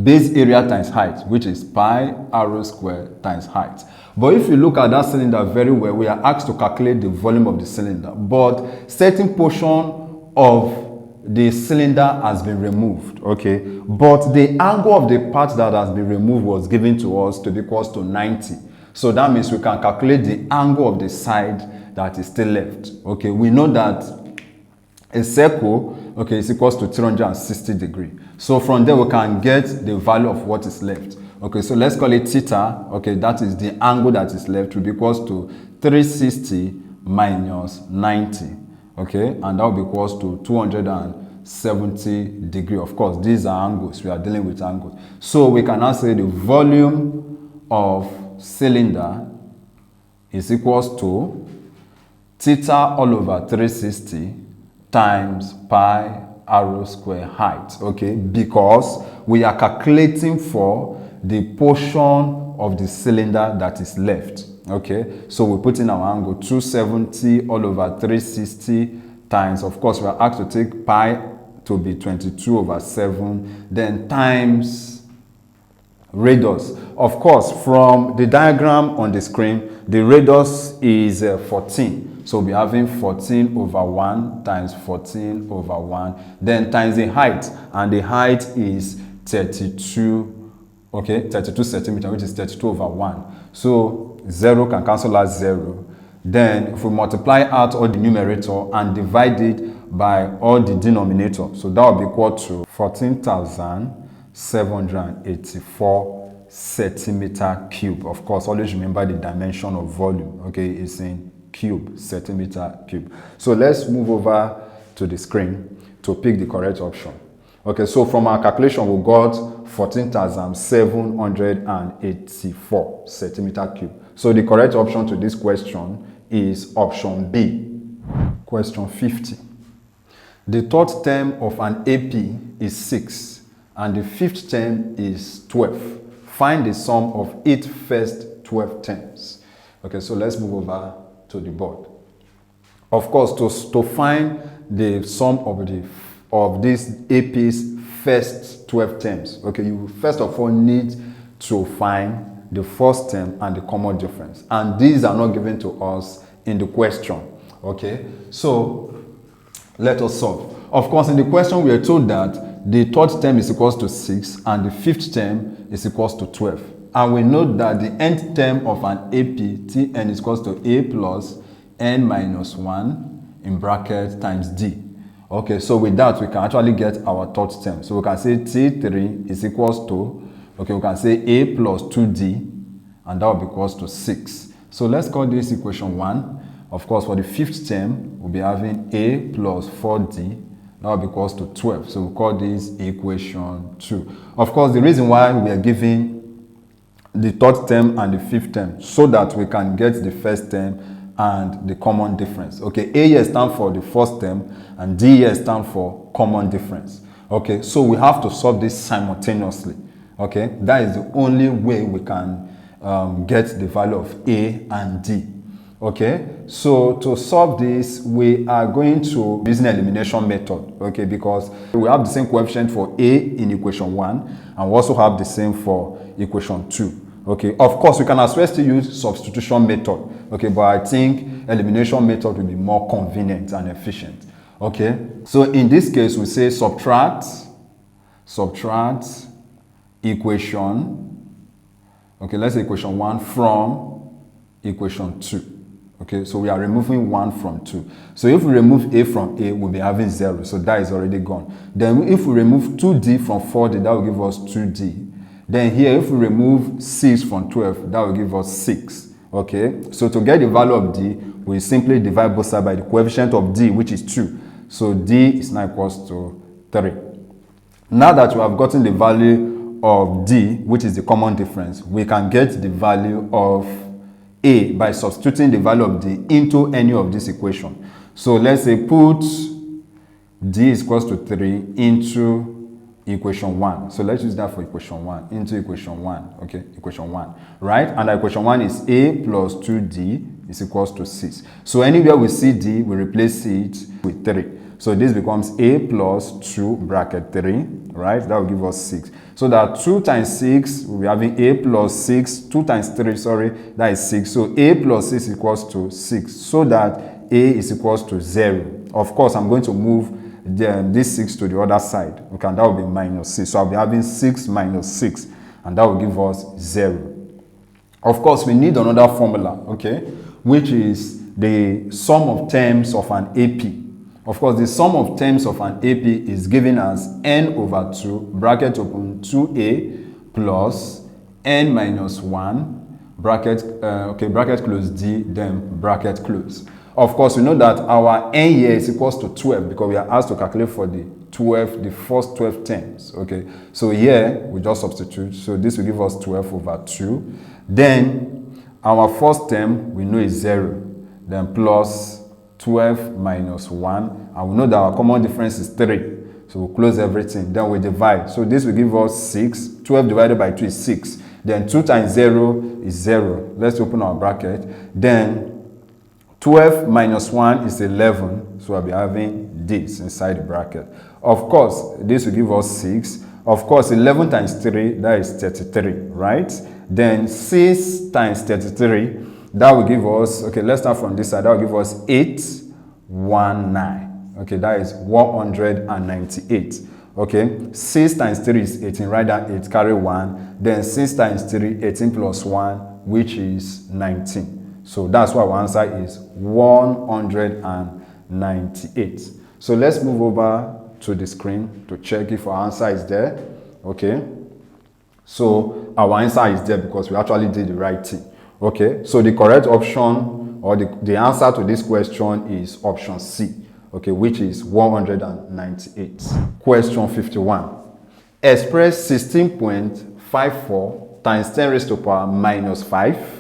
base area times height, which is pi r squared times height. But if you look at that cylinder very well, we are asked to calculate the volume of the cylinder, but certain portion of the cylinder has been removed, okay, but the angle of the part that has been removed was given to us to be equals to 90. So that means we can calculate the angle of the side that is still left. Okay, we know that a circle, okay, is equals to 360 degrees. So from there we can get the value of what is left. Okay, so let's call it theta. Okay, that is the angle that is left, will be equals to 360 minus 90. Okay, and that will be equals to 270 degrees. Of course, these are angles. We are dealing with angles. So we can now say the volume of cylinder is equals to theta all over 360 times pi r square height. Okay, because we are calculating for the portion of the cylinder that is left. Okay, so we put in our angle 270 all over 360 times, of course we are asked to take pi to be 22 over 7, then times radius. Of course, from the diagram on the screen, the radius is 14. So we'll be having 14 over 1 times 14 over 1, then times the height, and the height is 32, okay, 32 centimeters, which is 32 over 1. So 0 can cancel out 0. Then if we multiply out all the numerator and divide it by all the denominator, so that will be equal to 14,784 centimeter cube. Of course, always remember the dimension of volume. Okay, it's in cube, centimeter cube. So let's move over to the screen to pick the correct option. Okay, so from our calculation we got 14,784 centimeter cube. So the correct option to this question is option B. Question 50. The third term of an AP is 6 and the fifth term is 12. Find the sum of its first 12 terms. Okay, so let's move over to the board. Of course, to find the sum of this AP's first 12 terms, okay, you first of all need to find the first term and the common difference, and these are not given to us in the question. Okay, so let us solve. Of course, in the question, we are told that the third term is equals to 6 and the fifth term is equals to 12. And we know that the nth term of an AP, Tn is equals to a plus n minus 1 in bracket times d. Okay, so with that, we can actually get our third term. So we can say T3 is equals to, okay, we can say a plus 2d, and that will be equals to 6. So let's call this equation 1. Of course, for the fifth term, we'll be having a plus 4d, that will be equals to 12. So we'll call this equation 2. Of course, the reason why we are giving the third term and the fifth term, so that we can get the first term and the common difference. Okay, A here stands for the first term and D here stands for common difference. Okay, so we have to solve this simultaneously. Okay, that is the only way we can get the value of A and D. Okay, so to solve this, we are going to use an elimination method. Okay, because we have the same coefficient for A in equation 1 and we also have the same for equation 2. Okay, of course, we can as well still use substitution method. Okay, but I think elimination method will be more convenient and efficient. Okay, so in this case, we say subtract equation, okay, let's say equation 1 from equation 2. Okay, so we are removing 1 from 2. So if we remove A from A, we'll be having 0. So that is already gone. Then if we remove 2D from 4D, that will give us 2D. Then here, if we remove 6 from 12, that will give us 6. Okay, so to get the value of D, we simply divide both sides by the coefficient of D, which is 2. So D is now equals to 3. Now that we have gotten the value of D, which is the common difference, we can get the value of A by substituting the value of D into any of this equation. So let's say put D is equals to 3 into equation 1. So let's use that for equation 1, into equation 1. Okay, equation 1, right? And equation 1 is A plus 2D is equals to 6. So anywhere we see D, we replace it with 3. So this becomes A plus 2 bracket 3, right? That will give us 6. So that 2 times 6, we'll be having A plus 6, 2 times 3, sorry, that is 6. So A plus 6 equals to 6, so that A is equals to 0. Of course, I'm going to move this 6 to the other side. Okay, and that will be minus 6. So I'll be having 6 minus 6, and that will give us 0. Of course, we need another formula, okay, which is the sum of terms of an AP. Of course, the sum of terms of an AP is given as n over 2, bracket open, 2a plus n minus 1, bracket, bracket close d, then bracket close. Of course, we know that our n here is equals to 12 because we are asked to calculate for the first 12 terms. Okay, so here we just substitute. So this will give us 12 over 2. Then our first term we know is 0. Then plus 12 minus 1. And we know that our common difference is 3. So we'll close everything. Then we divide. So this will give us 6. 12 divided by 2 is 6. Then 2 times 0 is 0. Let's open our bracket. Then 12 minus 1 is 11, so I'll be having this inside the bracket. Of course, this will give us 6. Of course, 11 times 3, that is 33, right? Then 6 times 33, that will give us, okay, let's start from this side, that will give us 819. Okay, that is 198. Okay, 6 times 3 is 18, write down 8, carry 1. Then 6 times 3, 18 plus 1, which is 19. So that's why our answer is 198. So let's move over to the screen to check if our answer is there. Okay. So our answer is there because we actually did the right thing. Okay. So the correct option or the answer to this question is option C. Okay, which is 198. Question 51. Express 16.54 times 10 raised to the power minus 5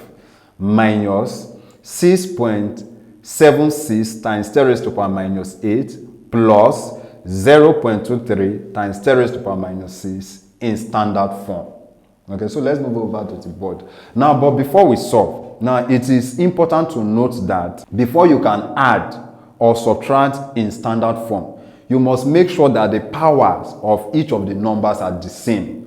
minus 6.76 times 10 raised to the power minus 8 plus 0.23 times 10 raised to the power minus 6 in standard form. Okay, so let's move over to the board. Now, but before we solve, now it is important to note that before you can add or subtract in standard form, you must make sure that the powers of each of the numbers are the same.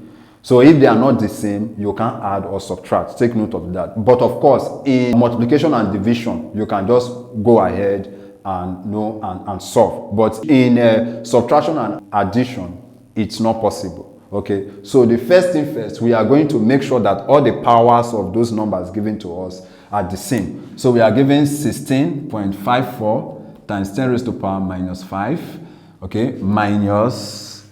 So if they are not the same, you can't add or subtract. Take note of that. But of course, in multiplication and division, you can just go ahead and solve. But in subtraction and addition, it's not possible. Okay, so the first thing first, we are going to make sure that all the powers of those numbers given to us are the same. So we are given 16.54 times 10 raised to the power minus 5, okay, minus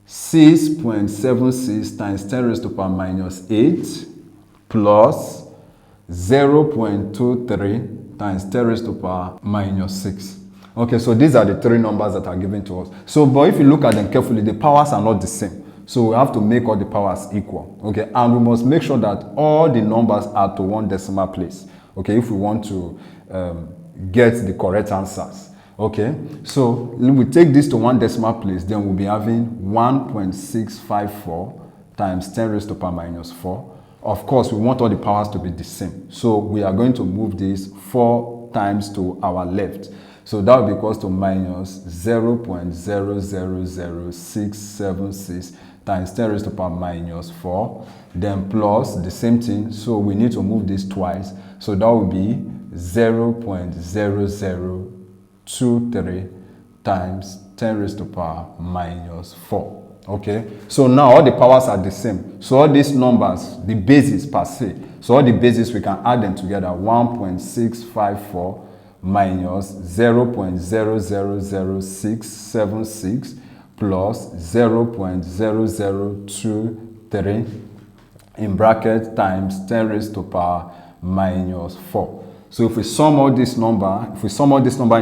6.76 times 10 raised to the power minus 8, plus 0.23 times 10 raised to the power minus 6. Okay, so these are the three numbers that are given to us. So, but if you look at them carefully, the powers are not the same. So we have to make all the powers equal. Okay, and we must make sure that all the numbers are to one decimal place. Okay, if we want to get the correct answers. Okay, so we take this to one decimal place, then we'll be having 1.654 times 10 raised to the power minus 4. Of course, we want all the powers to be the same. So we are going to move this 4 times to our left. So that will be equals to minus 0.000676 times 10 raised to the power minus 4. Then plus the same thing. So we need to move this twice. So that will be 0.0023 times 10 raised to the power minus 4. Okay, so now all the powers are the same. So all these numbers, the bases per se, so all the bases, we can add them together. 1.654 minus 0.000676 plus 0.0023 in bracket times 10 raised to the power minus 4. So if we sum all this number, in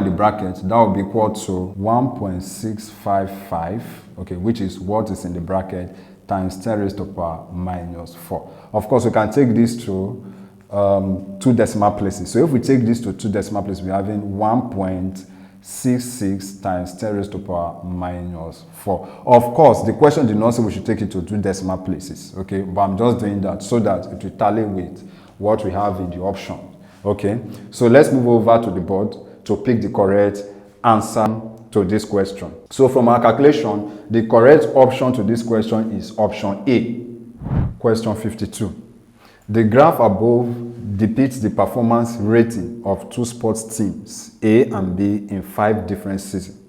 the bracket, that will be equal to 1.655, okay, which is what is in the bracket, times 10 raised to the power minus 4. Of course, we can take this to 2 decimal places. So if we take this to 2 decimal places, we're having 1.66 times 10 raised to the power minus 4. Of course, the question did not say we should take it to 2 decimal places, okay, but I'm just doing that so that it will tally with what we have in the option. Okay, so let's move over to the board to pick the correct answer to this question. So from our calculation, the correct option to this question is option A. Question 52. The graph above depicts the performance rating of 2 sports teams, A and B, in 5 different seasons.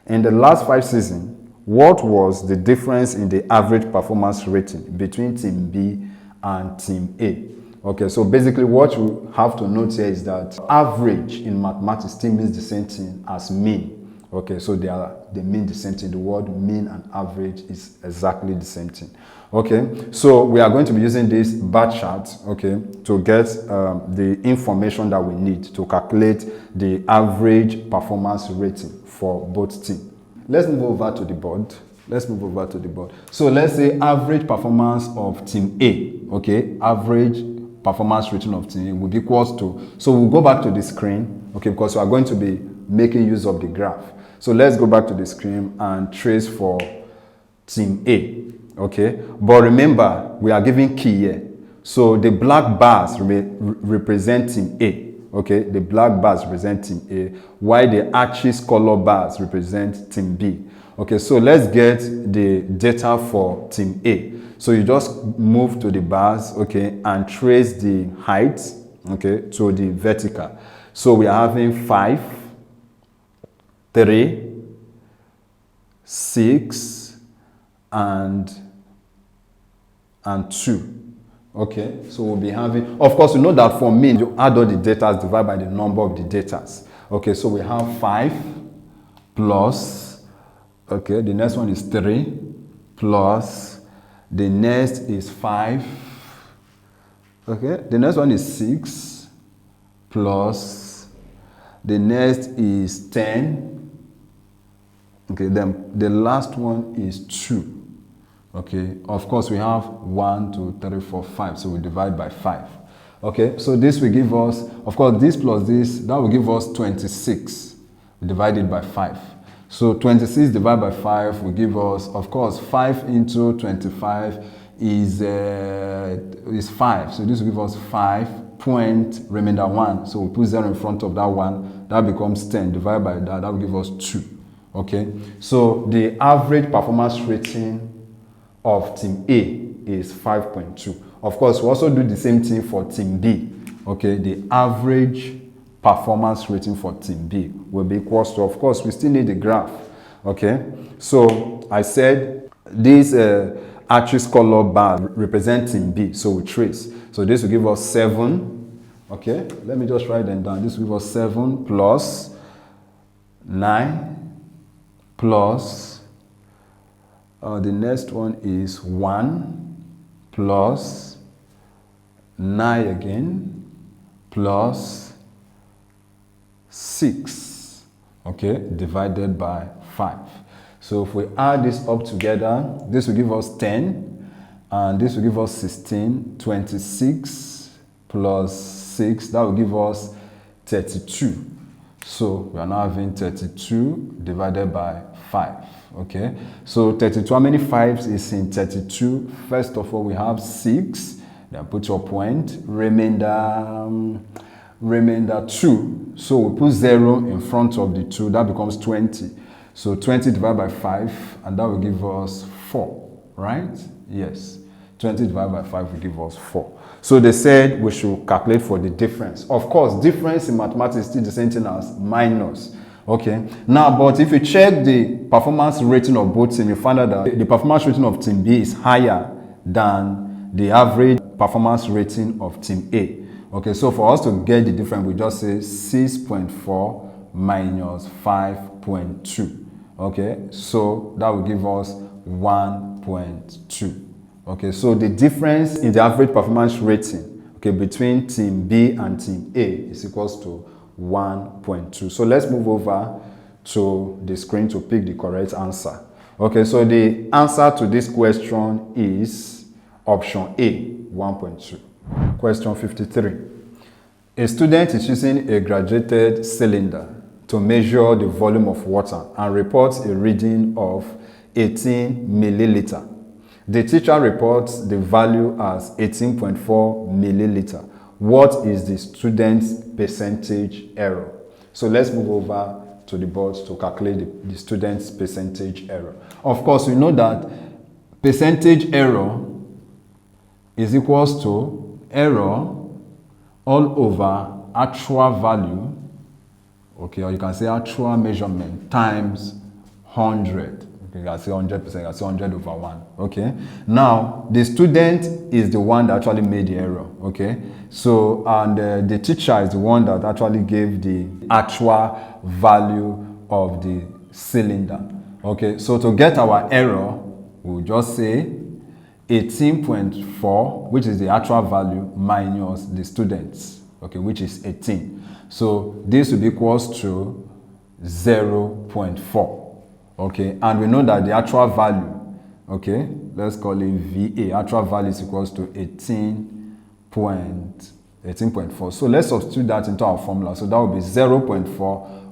In the last 5 seasons, what was the difference in the average performance rating between Team B and Team A? Okay, so basically what you have to note here is that average in mathematics still means the same thing as mean. Okay, so they mean the same thing. The word mean and average is exactly the same thing. Okay, so we are going to be using this bar chart, okay, to get the information that we need to calculate the average performance rating for both teams. Let's move over to the board. So let's say average performance of Team A, okay, average performance rating of team will be equals to, so we'll go back to the screen, okay, because we are going to be making use of the graph. So let's go back to the screen and trace for Team A, okay, but remember we are giving key here. So the black bars represent Team A, okay, the black bars represent Team A, while the arches color bars represent Team B. Okay, so let's get the data for Team A. So you just move to the bars, okay, and trace the height, okay, to the vertical. So we are having 5, 3, 6, and 2. Okay, so we'll be having, of course, you know that for mean, you add all the data divided by the number of the data. Okay, so we have 5 plus, okay, the next one is 3 plus, the next is 5, okay, the next one is 6 plus, the next is 10, okay, then the last one is 2. Okay, of course we have 1, 2, 3, 4, 5, so we divide by 5. Okay, so this will give us, of course, this plus this, that will give us 26. We divide it by 5. So 26 divided by 5 will give us, of course, 5 into 25 is 5. So this will give us 5 point remainder 1. So we put 0 in front of that 1. That becomes 10. Divided by that, that will give us 2. Okay, so the average performance rating of Team A is 5.2. Of course, we also do the same thing for Team B. Okay, the average performance rating for team B will be equals to, of course, we still need the graph. Okay, so I said this arches color bar represent team B, so we trace. So this will give us 7. Okay, let me just write them down. This will give us 7 plus 9 plus the next one is 1 plus 9 again plus 6, okay, divided by 5. So if we add this up together, this will give us 10, and this will give us 16, 26 plus 6, that will give us 32. So we are now having 32 divided by 5, okay? So 32, how many 5s is in 32? First of all, we have 6, then put your point, remainder 2. So we put 0 in front of the 2, that becomes 20. So 20 divided by 5, and that will give us 4, right? Yes. 20 divided by 5 will give us 4. So they said we should calculate for the difference. Of course, difference in mathematics is still the same thing as minus. Okay. Now, but if you check the performance rating of both teams, you find out that the performance rating of team B is higher than the average performance rating of team A. Okay, so for us to get the difference, we just say 6.4 minus 5.2. Okay, so that will give us 1.2. Okay, so the difference in the average performance rating, okay, between team B and team A is equals to 1.2. So let's move over to the screen to pick the correct answer. Okay, so the answer to this question is option A, 1.2. Question 53. A student is using a graduated cylinder to measure the volume of water and reports a reading of 18 milliliter. The teacher reports the value as 18.4 milliliter. What is the student's percentage error? So let's move over to the board to calculate the student's percentage error. Of course, we know that percentage error is equals to error all over actual value, okay, or you can say actual measurement times 100. Okay, you can say 100%, you can say 100 over 1, okay. Now, the student is the one that actually made the error, okay. So, and the teacher is the one that actually gave the actual value of the cylinder, okay. So, to get our error, we'll just say 18.4, which is the actual value, minus the students, okay, which is 18. So this will be equals to 0.4, okay, and we know that the actual value, okay, let's call it VA, actual value is equals to 18.4. So let's substitute that into our formula. So that will be 0.4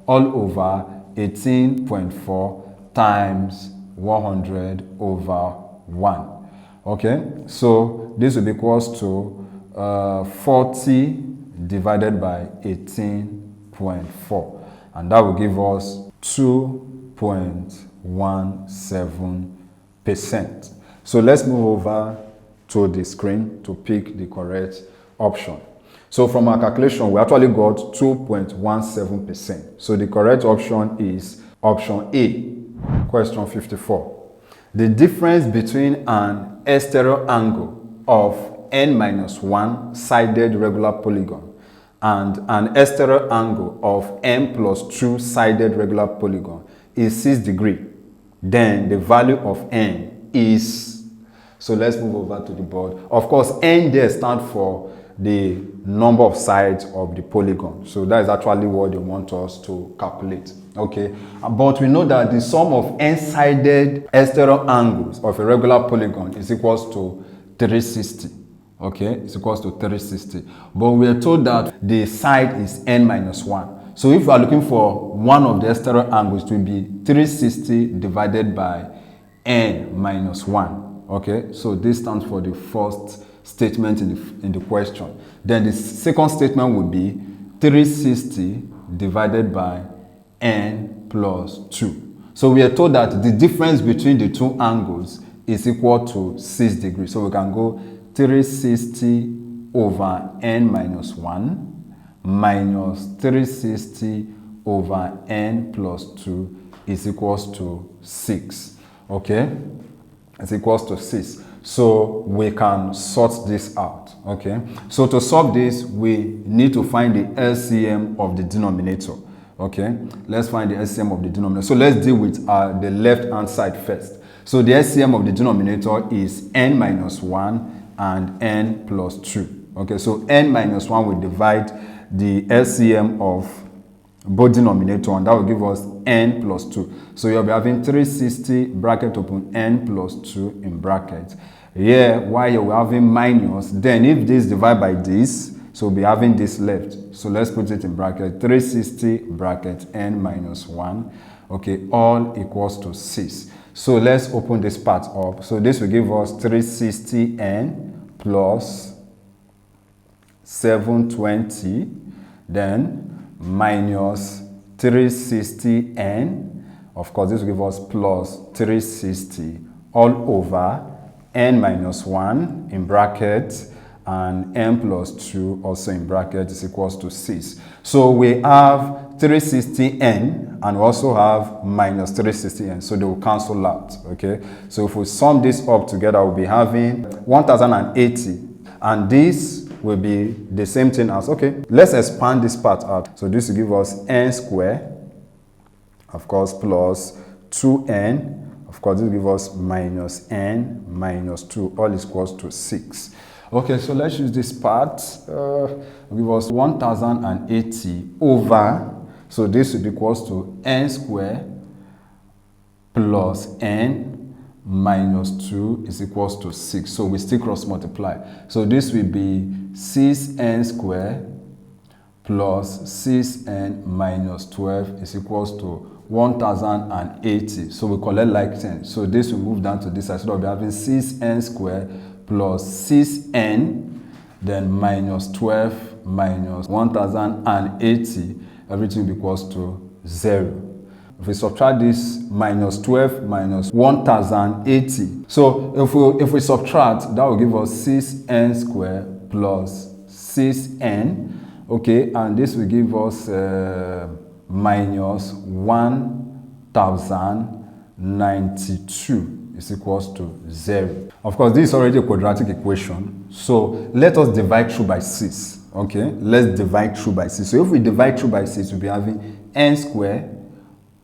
all over 18.4 times 100 over 1. Okay, so this will be equals to 40 divided by 18.4, and that will give us 2.17%. So let's move over to the screen to pick the correct option. So from our calculation, we actually got 2.17%. So the correct option is option A. Question 54. The difference between an exterior angle of n-1 sided regular polygon and an exterior angle of n+2 sided regular polygon is 6 degrees. Then the value of n is, so let's move over to the board. Of course, n there stands for the number of sides of the polygon. So that is actually what they want us to calculate. Okay, but we know that the sum of n-sided exterior angles of a regular polygon is equals to 360. Okay, it's equals to 360. But we are told that the side is n-1. So if we are looking for one of the exterior angles, it will be 360 divided by n-1. Okay, so this stands for the first statement in the question. Then the second statement would be 360 divided by n+2. So we are told that the difference between the two angles is equal to 6 degrees. So we can go 360 over n-1 minus 360 over n plus 2 is equals to 6. Okay, it's equals to 6. So we can sort this out. Okay, so to solve this, we need to find the LCM of the denominator. Okay, let's find the LCM of the denominator. So let's deal with the left hand side first. So the LCM of the denominator is n minus 1 and n plus 2. Okay, so n minus 1 will divide the LCM of both denominator, and that will give us n plus 2. So you'll be having 360 bracket open n plus 2 in bracket. Here, while you're having minus, then if this divide by this, so we'll be having this left. So let's put it in bracket, 360 bracket n minus 1. Okay, all equals to 6. So let's open this part up. So this will give us 360n plus 720, then minus 360n. Of course, this will give us plus 360 all over n minus 1 in bracket and n plus 2 also in bracket is equals to 6. So we have 360n and we also have minus 360n, so they will cancel out. Okay, so if we sum this up together, we'll be having 1080, and this will be the same thing as, okay, let's expand this part out. So this will give us n squared, of course, plus 2n. Of course, this will give us minus n minus 2, all is equals to 6. Okay, so let's use this part. Give us 1080 over, so this will be equals to n squared plus n minus 2 is equals to 6. So we still cross multiply. So this will be 6n squared plus 6n minus 12 is equals to 1080. So we collect like 10. So this will move down to this side. So we'll be having 6n squared plus 6n, then minus 12 minus 1080. Everything will be equals to 0. If we subtract this, minus 12 minus 1080. So if we subtract, that will give us 6n squared plus 6n. Okay, and this will give us minus 1092 is equals to 0. Of course, this is already a quadratic equation. So let us divide through by 6. Okay, let's divide through by 6. So if we divide through by 6, we'll be having n squared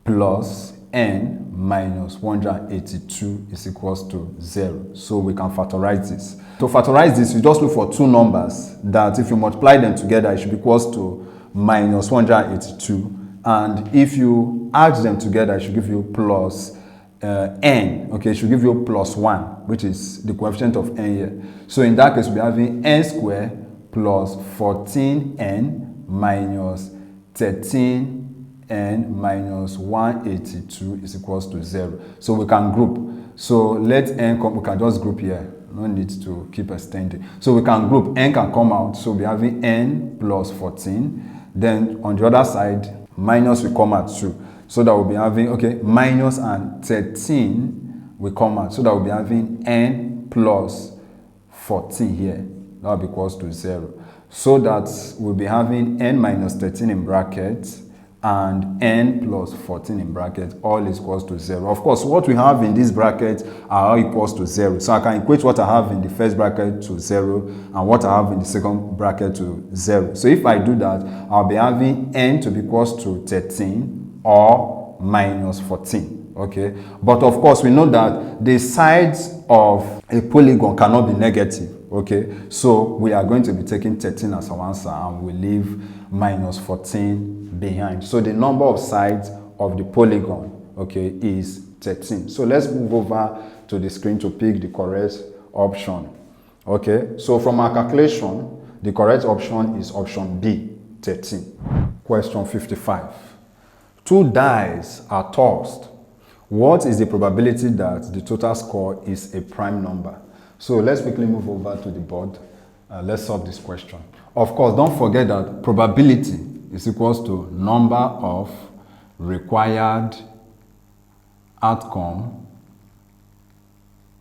plus n minus 182 is equals to 0. So we can factorize this. To factorize this, you just look for two numbers that if you multiply them together, it should be equals to minus 182. And if you add them together, it should give you plus n. Okay, it should give you plus 1, which is the coefficient of n here. So in that case, we'll be having n squared plus 14n minus 13n minus 182 is equals to 0. So we can group. So let n come, we can just group here. No need to keep extending. So we can group, n can come out. So we'll be having n plus 14. Then on the other side, minus will come out too. So that we'll be having, okay, minus and 13 will come out. So that we'll be having n plus 14 here. That will be equals to 0. So that we'll be having n minus 13 in brackets and n plus 14 in bracket, all is equals to 0. Of course, what we have in this bracket are all equals to 0. So I can equate what I have in the first bracket to 0 and what I have in the second bracket to 0. So if I do that, I'll be having n to be equals to 13 or minus 14. Okay, but of course we know that the sides of a polygon cannot be negative. Okay, so we are going to be taking 13 as our answer and we leave minus 14 behind. So the number of sides of the polygon, okay, is 13. So let's move over to the screen to pick the correct option. Okay, so from our calculation, the correct option is option B, 13. Question 55. Two dice are tossed. What is the probability that the total score is a prime number? So let's quickly move over to the board. Let's solve this question. Of course, don't forget that probability is equals to number of required outcome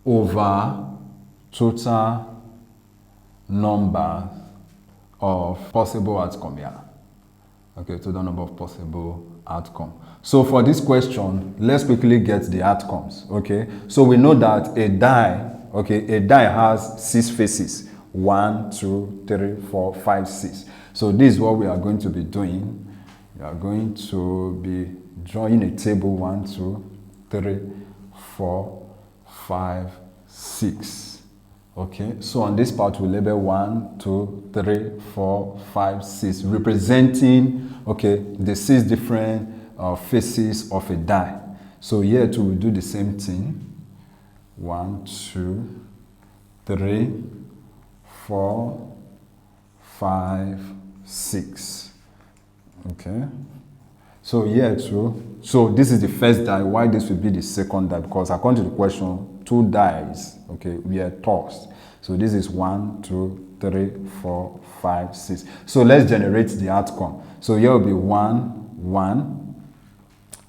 over total number of possible outcome. Yeah. Okay, total number of possible outcomes. So for this question, let's quickly get the outcomes. Okay, so we know that a die, okay, a die has 6 faces. 1, 2, 3, 4, 5, 6. So this is what we are going to be doing. We are going to be drawing a table 1, 2, 3, 4, 5, 6. Okay, so on this part we label 1, 2, 3, 4, 5, 6, representing, okay, the 6 different faces of a die. So here too we do the same thing. 1, 2, 3, 4, 5, 6. Okay, so here too, so this is the first die. Why this will be the second die? Because according to the question, 2 dies, okay, we are tossed. So this is 1, 2, 3, 4, 5, 6. So let's generate the outcome. So here will be 1, 1.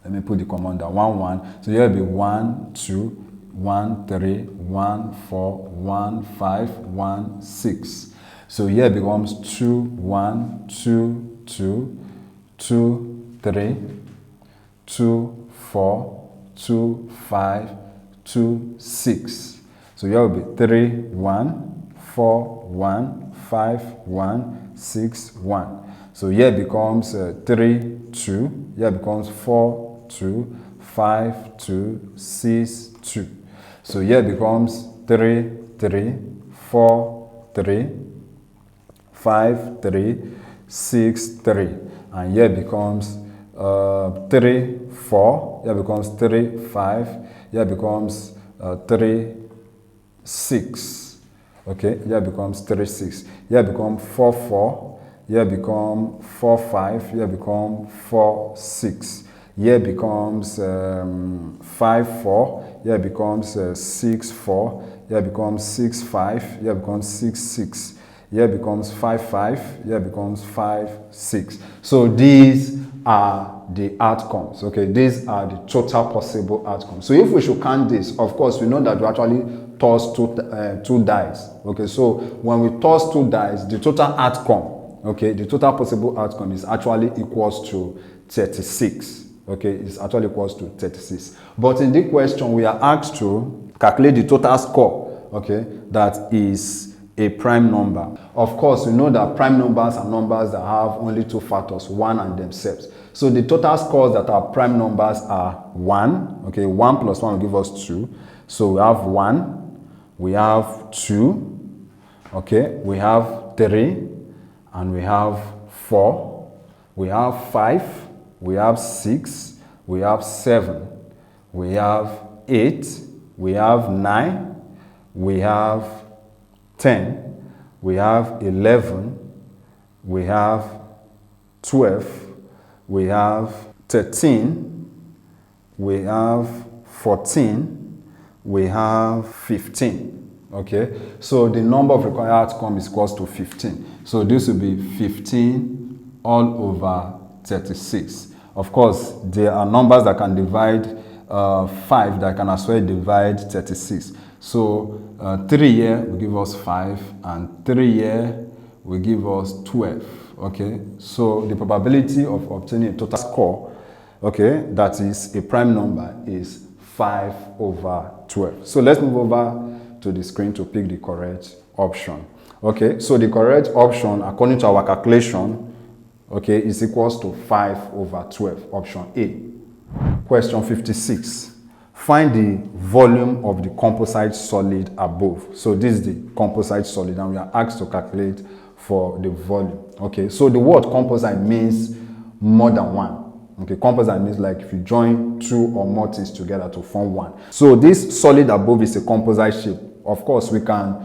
Let me put the command down. 1, 1. So here will be 1, 2, 1, 3, 1, 4, 1, 5, 1, 6. So here becomes 2, 1, 2, 2, 2, 3, 2, 4, 2, 5, 2, 6. So here will be 3, 1, 4, 1, 5, 1, 6, 1. So here becomes 3, 2. Here becomes 4, 2, 5, 2, 6, 2. So here becomes 3, 3, 4, 3, 5, 3, 6, 3. And here becomes 3, 4. Here becomes 3, 5. Here becomes 3, 6. Okay, here becomes 3, 6. Here becomes 4, 4. Here becomes 4, 5. Here becomes 4, 6. Here becomes 5, 4. Here becomes 6, 4. Here becomes 6, 5. Here becomes 6, 6. Here becomes 5, 5. Here becomes 5, 6. So these are the outcomes. Okay, these are the total possible outcomes. So if we should count this, of course, we know that we actually toss two dice. Okay, so when we toss 2 dice, the total outcome, okay, the total possible outcome is actually equals to 36. Okay, it's actually equals to 36. But in this question, we are asked to calculate the total score, okay, that is a prime number. Of course, we know that prime numbers are numbers that have only 2 factors, 1 and themselves. So the total scores that are prime numbers are 1. Okay, 1 plus 1 will give us 2. So we have 1, we have 2, okay, we have 3, and we have 4, we have 5, we have 6, we have 7, we have 8, we have 9, we have 10, we have 11, we have 12, we have 13, we have 14, we have 15. Okay, so the number of required outcome is equals to 15. So this will be 15 all over 36. Of course, there are numbers that can divide 5 that can as well divide 36. So 3 here will give us 5, and 3 here will give us 12. Okay, so the probability of obtaining a total score, okay, that is a prime number, is 5 over 12. So let's move over to the screen to pick the correct option. Okay, so the correct option according to our calculation, okay, is equals to 5 over 12, option A. Question 56. Find the volume of the composite solid above. So this is the composite solid, and we are asked to calculate for the volume. Okay, so the word composite means more than one. Okay, composite means like if you join 2 or more things together to form one. So this solid above is a composite shape. Of course, we can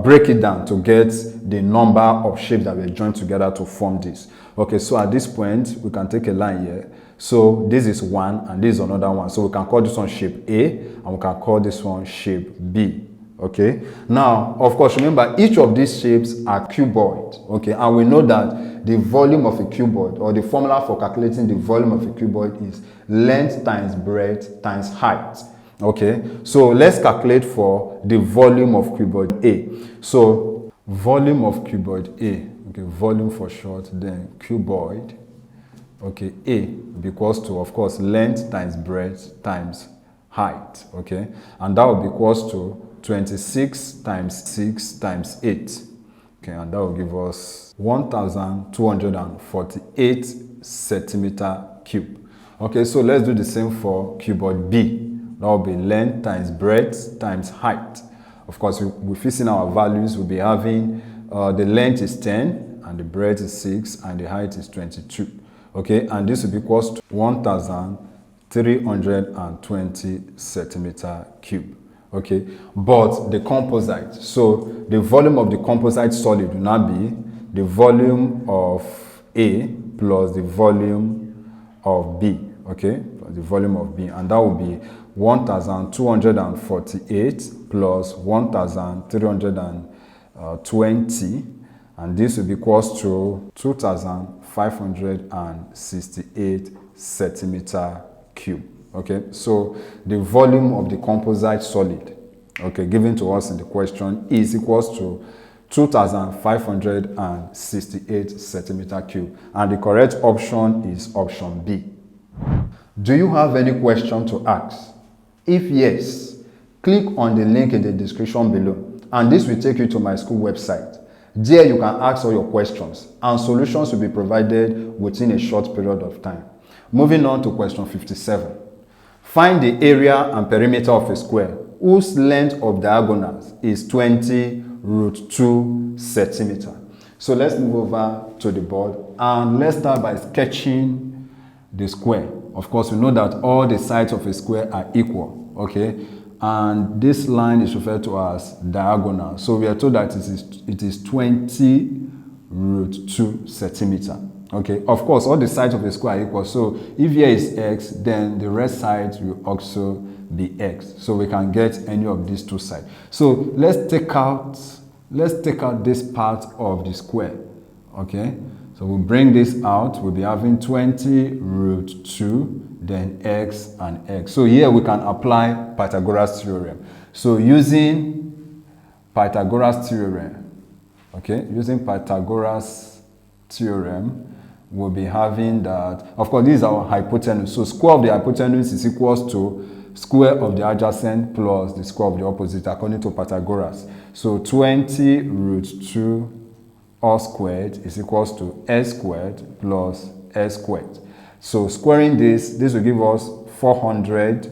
break it down to get the number of shapes that were joined together to form this. Okay, so at this point, we can take a line here. So this is one and this is another one. So we can call this one shape A and we can call this one shape B. Okay, now of course remember each of these shapes are cuboid. Okay, and we know that the volume of a cuboid, or the formula for calculating the volume of a cuboid, is length times breadth times height. Okay, so let's calculate for the volume of cuboid A. So volume of cuboid A, okay, volume for short, then cuboid okay, A will be equals to, of course, length times breadth times height, okay, and that will be equals to 26 times 6 times 8, okay, and that will give us 1248 centimeter cube. Okay, so let's do the same for cuboid B. That will be length times breadth times height. Of course, we fix in our values. We'll be having the length is 10 and the breadth is 6 and the height is 22. Okay, and this will be equals to 1320 centimeter cube. Okay, but the composite, so the volume of the composite solid will not be the volume of A plus the volume of B, okay, the volume of B, and that will be 1248 plus 1320, and this will be equals to 2568 centimeter cube. Okay, so the volume of the composite solid, okay, given to us in the question is equals to 2568 centimeter cube, and the correct option is option B. Do you have any question to ask? If yes, click on the link in the description below, and this will take you to my school website. There you can ask all your questions, and solutions will be provided within a short period of time. Moving on to question 57. Find the area and perimeter of a square whose length of diagonals is 20 root 2 centimeter. So let's move over to the board and let's start by sketching the square. Of course, we know that all the sides of a square are equal, okay? And this line is referred to as diagonal. So we are told that it is 20 root 2 centimeter. Okay, of course, all the sides of a square are equal. So if here is x, then the rest sides will also be x. So we can get any of these two sides. So let's take out this part of the square. Okay, so we'll bring this out. We'll be having 20 root 2, then x and x. So here we can apply Pythagoras theorem. So using Pythagoras theorem, okay, using Pythagoras theorem, we'll be having that, of course, this is our hypotenuse. So square of the hypotenuse is equals to square of the adjacent plus the square of the opposite according to Pythagoras. So 20 root 2 all squared is equals to s squared plus s squared. So squaring this will give us 400,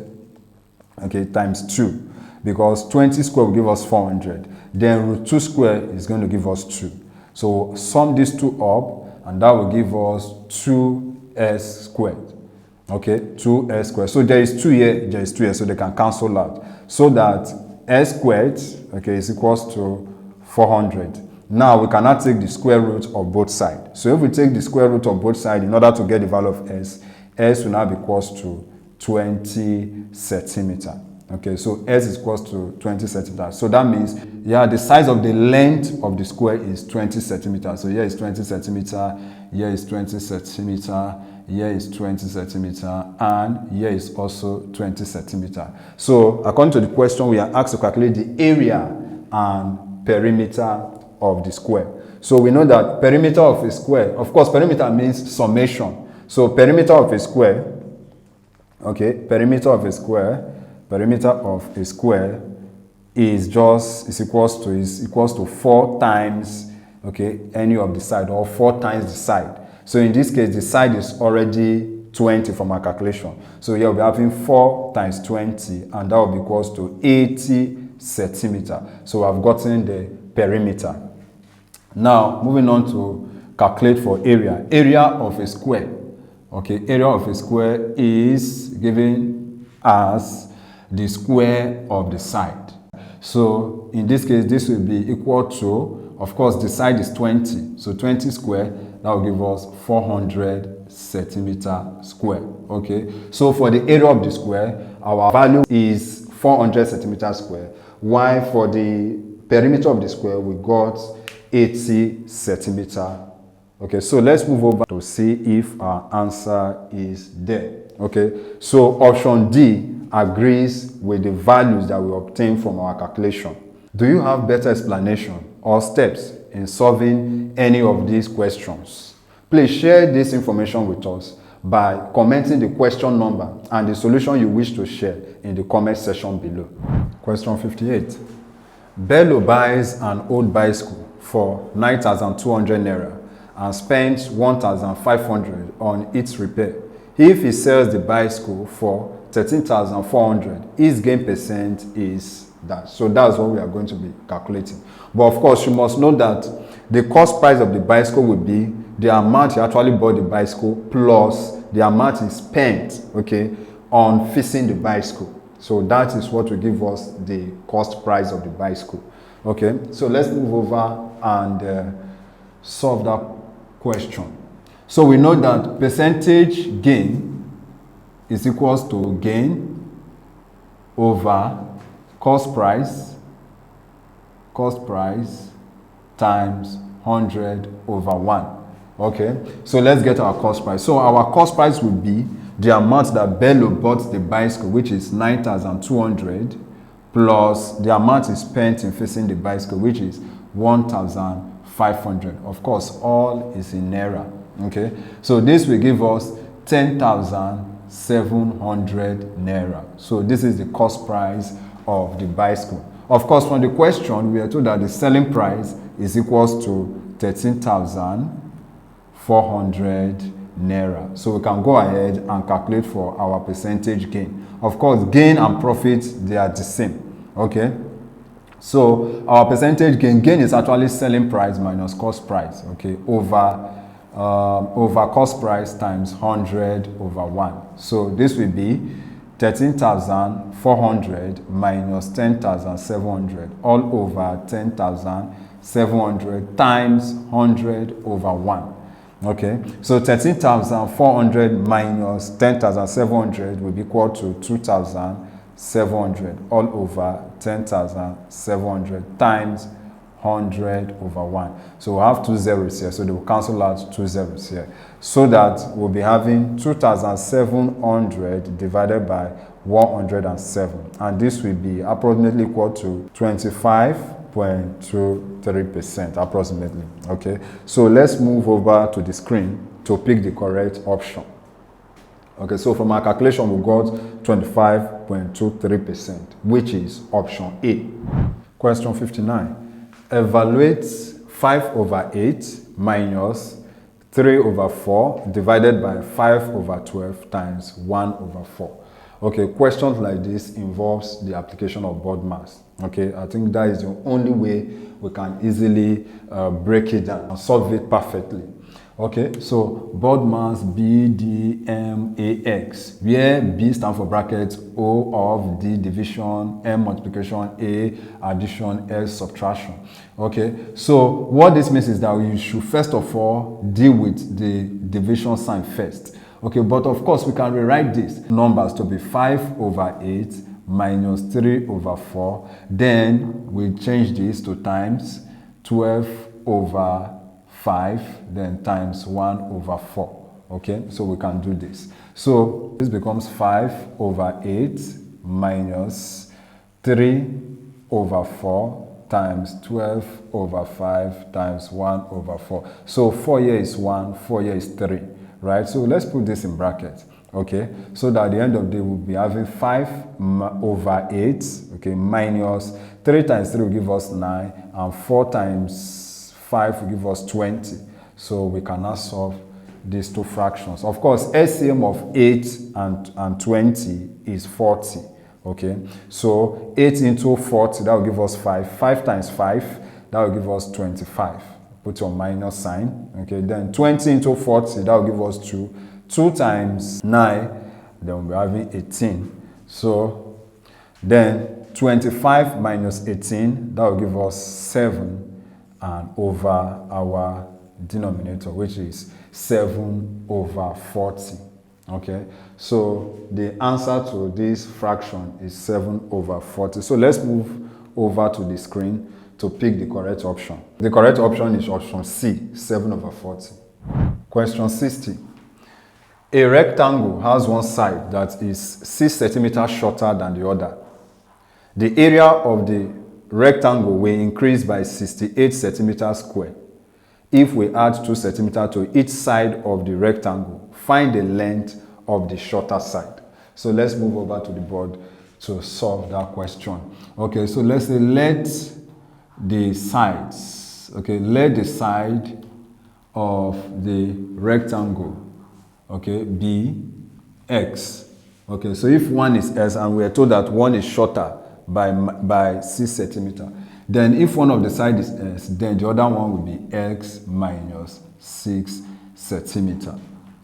okay, times 2, because 20 squared will give us 400. Then root 2 squared is going to give us 2. So sum these two up, and that will give us 2s squared. Okay, 2s squared. So there is 2 here, there is 2 here, so they can cancel out. So that s squared, okay, is equals to 400. Now we cannot take the square root of both sides. So if we take the square root of both sides in order to get the value of s will now be equals to 20 centimeter. Okay, so s is equals to 20 centimeters. So that means, yeah, the size of the length of the square is 20 centimeters. So here is 20 centimeter, here is 20 centimeter, here is 20 centimeter, and here is also 20 centimeter. So according to the question, we are asked to calculate the area and perimeter of the square. So we know that perimeter of a square, of course, perimeter means summation. So perimeter of a square, okay, perimeter of a square is equals to 4 times, okay, any of the side, or 4 times the side. So in this case, the side is already 20 from our calculation. So here we'll be having 4 times 20, and that will be equals to 80 centimeter. So I've gotten the perimeter. Now moving on to calculate for area. Area of a square. Okay, area of a square is given as the square of the side. So in this case, this will be equal to, of course, the side is 20. So 20 square, that will give us 400 centimeter square. Okay, so for the area of the square, our value is 400 centimeter square, while for the perimeter of the square, we got 80 centimeter. Okay, so let's move over to see if our answer is there. Okay, so option D agrees with the values that we obtained from our calculation. Do you have better explanation or steps in solving any of these questions? Please share this information with us by commenting the question number and the solution you wish to share in the comment section below. Question 58. Bello buys an old bicycle for 9,200 naira and spends 1,500 on its repair. If he sells the bicycle for 13,400, his gain percent is that. So that's what we are going to be calculating. But of course, you must know that the cost price of the bicycle will be the amount you actually bought the bicycle plus the amount he spent, okay, on fixing the bicycle. So that is what will give us the cost price of the bicycle. Okay, so let's move over and solve that question. So we know that percentage gain is equals to gain over cost price times 100 over 1. Okay, so let's get our cost price. So our cost price will be the amount that Bello bought the bicycle, which is 9,200, plus the amount he spent in fixing the bicycle, which is 1,500. Of course, all is in naira. Okay, so this will give us 10,700 naira. So this is the cost price of the bicycle. Of course, from the question, we are told that the selling price is equals to 13,400 naira. So we can go ahead and calculate for our percentage gain. Of course, gain and profit, they are the same. Okay, so our percentage gain is actually selling price minus cost price, okay, over cost price times 100 over 1. So this will be 13,400 minus 10,700 all over 10,700 times 100 over 1. Okay, so 13,400 minus 10,700 will be equal to 2,700 all over 10,700 times 100 over 1. So we'll have two zeros here, so they will cancel out two zeros here. So that we'll be having 2,700 divided by 107. And this will be approximately equal to 25.23% approximately. Okay, so let's move over to the screen to pick the correct option. Okay, so from our calculation, we got 25.23%, which is option A. Question 59. Evaluate 5 over 8 minus 3 over 4 divided by 5 over 12 times 1 over 4. Okay, questions like this involves the application of board mass. Okay, I think that is the only way we can easily break it down and solve it perfectly. Okay, so board mass BDMAX, where B stands for brackets, O of D division, M multiplication, A addition, S subtraction. Okay, so what this means is that you should first of all deal with the division sign first. Okay, but of course we can rewrite these numbers to be 5 over 8 minus 3 over 4. Then we change this to times 12 over 5, then times 1 over 4. Okay, so we can do this. So this becomes 5 over 8 minus 3 over 4 times 12 over 5 times 1 over 4. So 4 here is 1, 4 here is 3, right? So let's put this in brackets. Okay, so that at the end of the day we'll be having 5 over 8, okay, minus 3 times 3 will give us 9, and 4 times 5 will give us 20. So we can now solve these two fractions. Of course, LCM of 8 and 20 is 40. Okay, so 8 into 40, that will give us 5. 5 times 5, that will give us 25. Put your minus sign. Okay, then 20 into 40, that will give us 2. 2 times 9, then we'll be having 18. So then 25 minus 18, that will give us 7, and over our denominator, which is 7 over 40. Okay, so the answer to this fraction is 7 over 40. So let's move over to the screen to pick the correct option. The correct option is option C, 7 over 40. Question 60. A rectangle has one side that is 6 centimeters shorter than the other. The area of the rectangle will increase by 68 centimeters square. if we add 2 centimeters to each side of the rectangle, find the length of the shorter side. So let's move over to the board to solve that question. Okay, so let's say let the sides, okay, let the side of the rectangle, okay, be x. Okay, so if one is s and we are told that one is shorter by 6 centimeters, then if one of the side is s, then the other one will be x minus 6 centimeters.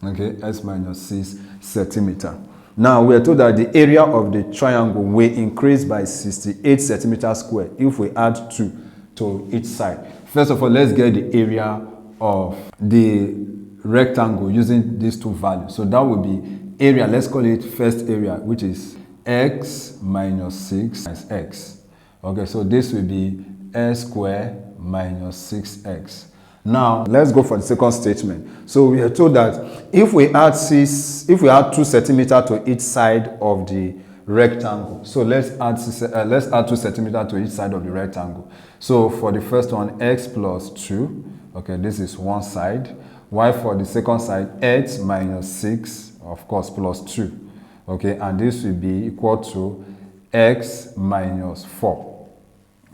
Okay, s minus 6 centimeters. Now we are told that the area of the triangle will increase by 68 centimeters squared if we add 2 to each side. First of all, let's get the area of the rectangle using these two values. So that will be area, let's call it first area, which is x minus 6 times x. Okay, so this will be s squared minus 6x. Now, let's go for the second statement. So we are told that if we add 2 centimeters to each side of the rectangle, so let's add 2 centimeters to each side of the rectangle. So for the first one, x plus 2, okay, this is one side, while for the second side, x minus 6, of course, plus 2, okay, and this will be equal to x minus 4.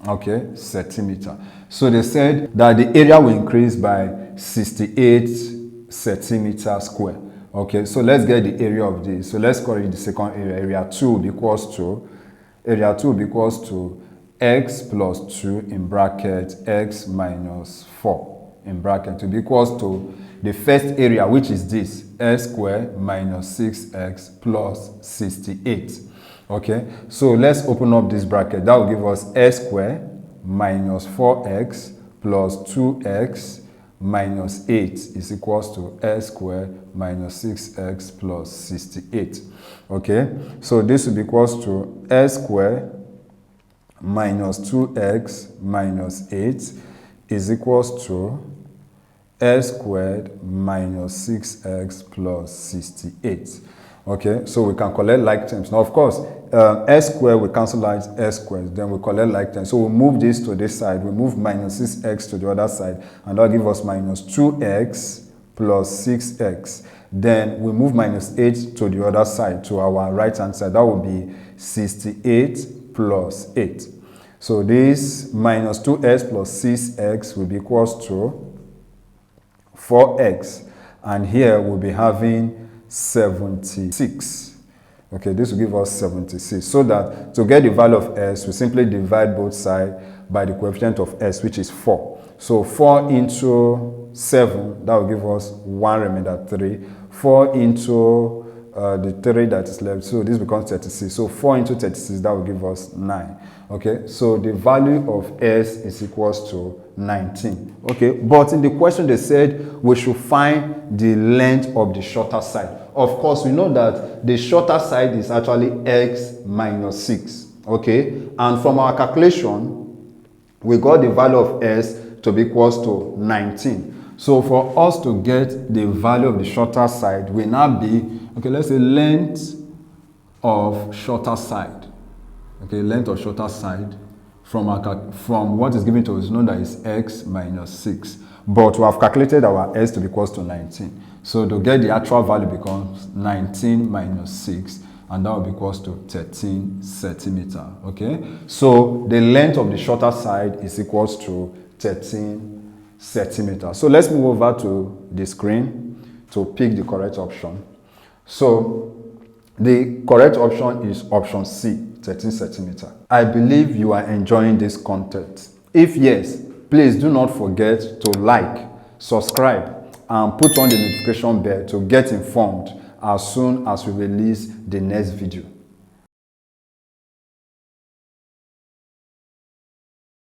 Okay, centimeter. So they said that the area will increase by 68 centimeters square. Okay, so let's get the area of this. So let's call it the second area. Area 2 will be equals to x plus 2 in bracket x minus 4 in bracket to be equals to the first area, which is this, s squared minus 6x plus 68. Okay, so let's open up this bracket. That will give us s squared minus 4x plus 2x minus 8 is equals to s squared minus 6x plus 68. Okay, so this will be equals to s squared minus 2x minus 8 is equals to s squared minus 6x plus 68. Okay, so we can collect like terms. Now, of course, s squared, we cancel out s squared, then we collect like terms. So we move this to this side, we move minus 6x to the other side, and that will give us minus 2x plus 6x. Then we move minus 8 to the other side, to our right-hand side. That will be 68 plus 8. So this minus 2x plus 6x will be equals to 4x. And here we'll be having 76. Okay, this will give us 76. So that to get the value of s, we simply divide both sides by the coefficient of s, which is 4. So 4 into 7, that will give us 1 remainder 3. 4 into the 3 that is left, so this becomes 36. So 4 into 36, that will give us 9. Okay, so the value of s is equals to 19. Okay, but in the question they said we should find the length of the shorter side. Of course, we know that the shorter side is actually x minus 6. Okay, and from our calculation, we got the value of s to be equals to 19. So for us to get the value of the shorter side, will now be, okay, let's say length of shorter side. Okay, length of shorter side from what is given to us, know that is x minus 6. But we have calculated our s to be equals to 19. So to get the actual value becomes 19 minus 6, and that will be equals to 13 centimeter. Okay, so the length of the shorter side is equals to 13 centimeter. So let's move over to the screen to pick the correct option. So the correct option is option C, 13 centimeter. I believe you are enjoying this content. If yes, please do not forget to like, subscribe, and put on the notification bell to get informed as soon as we release the next video.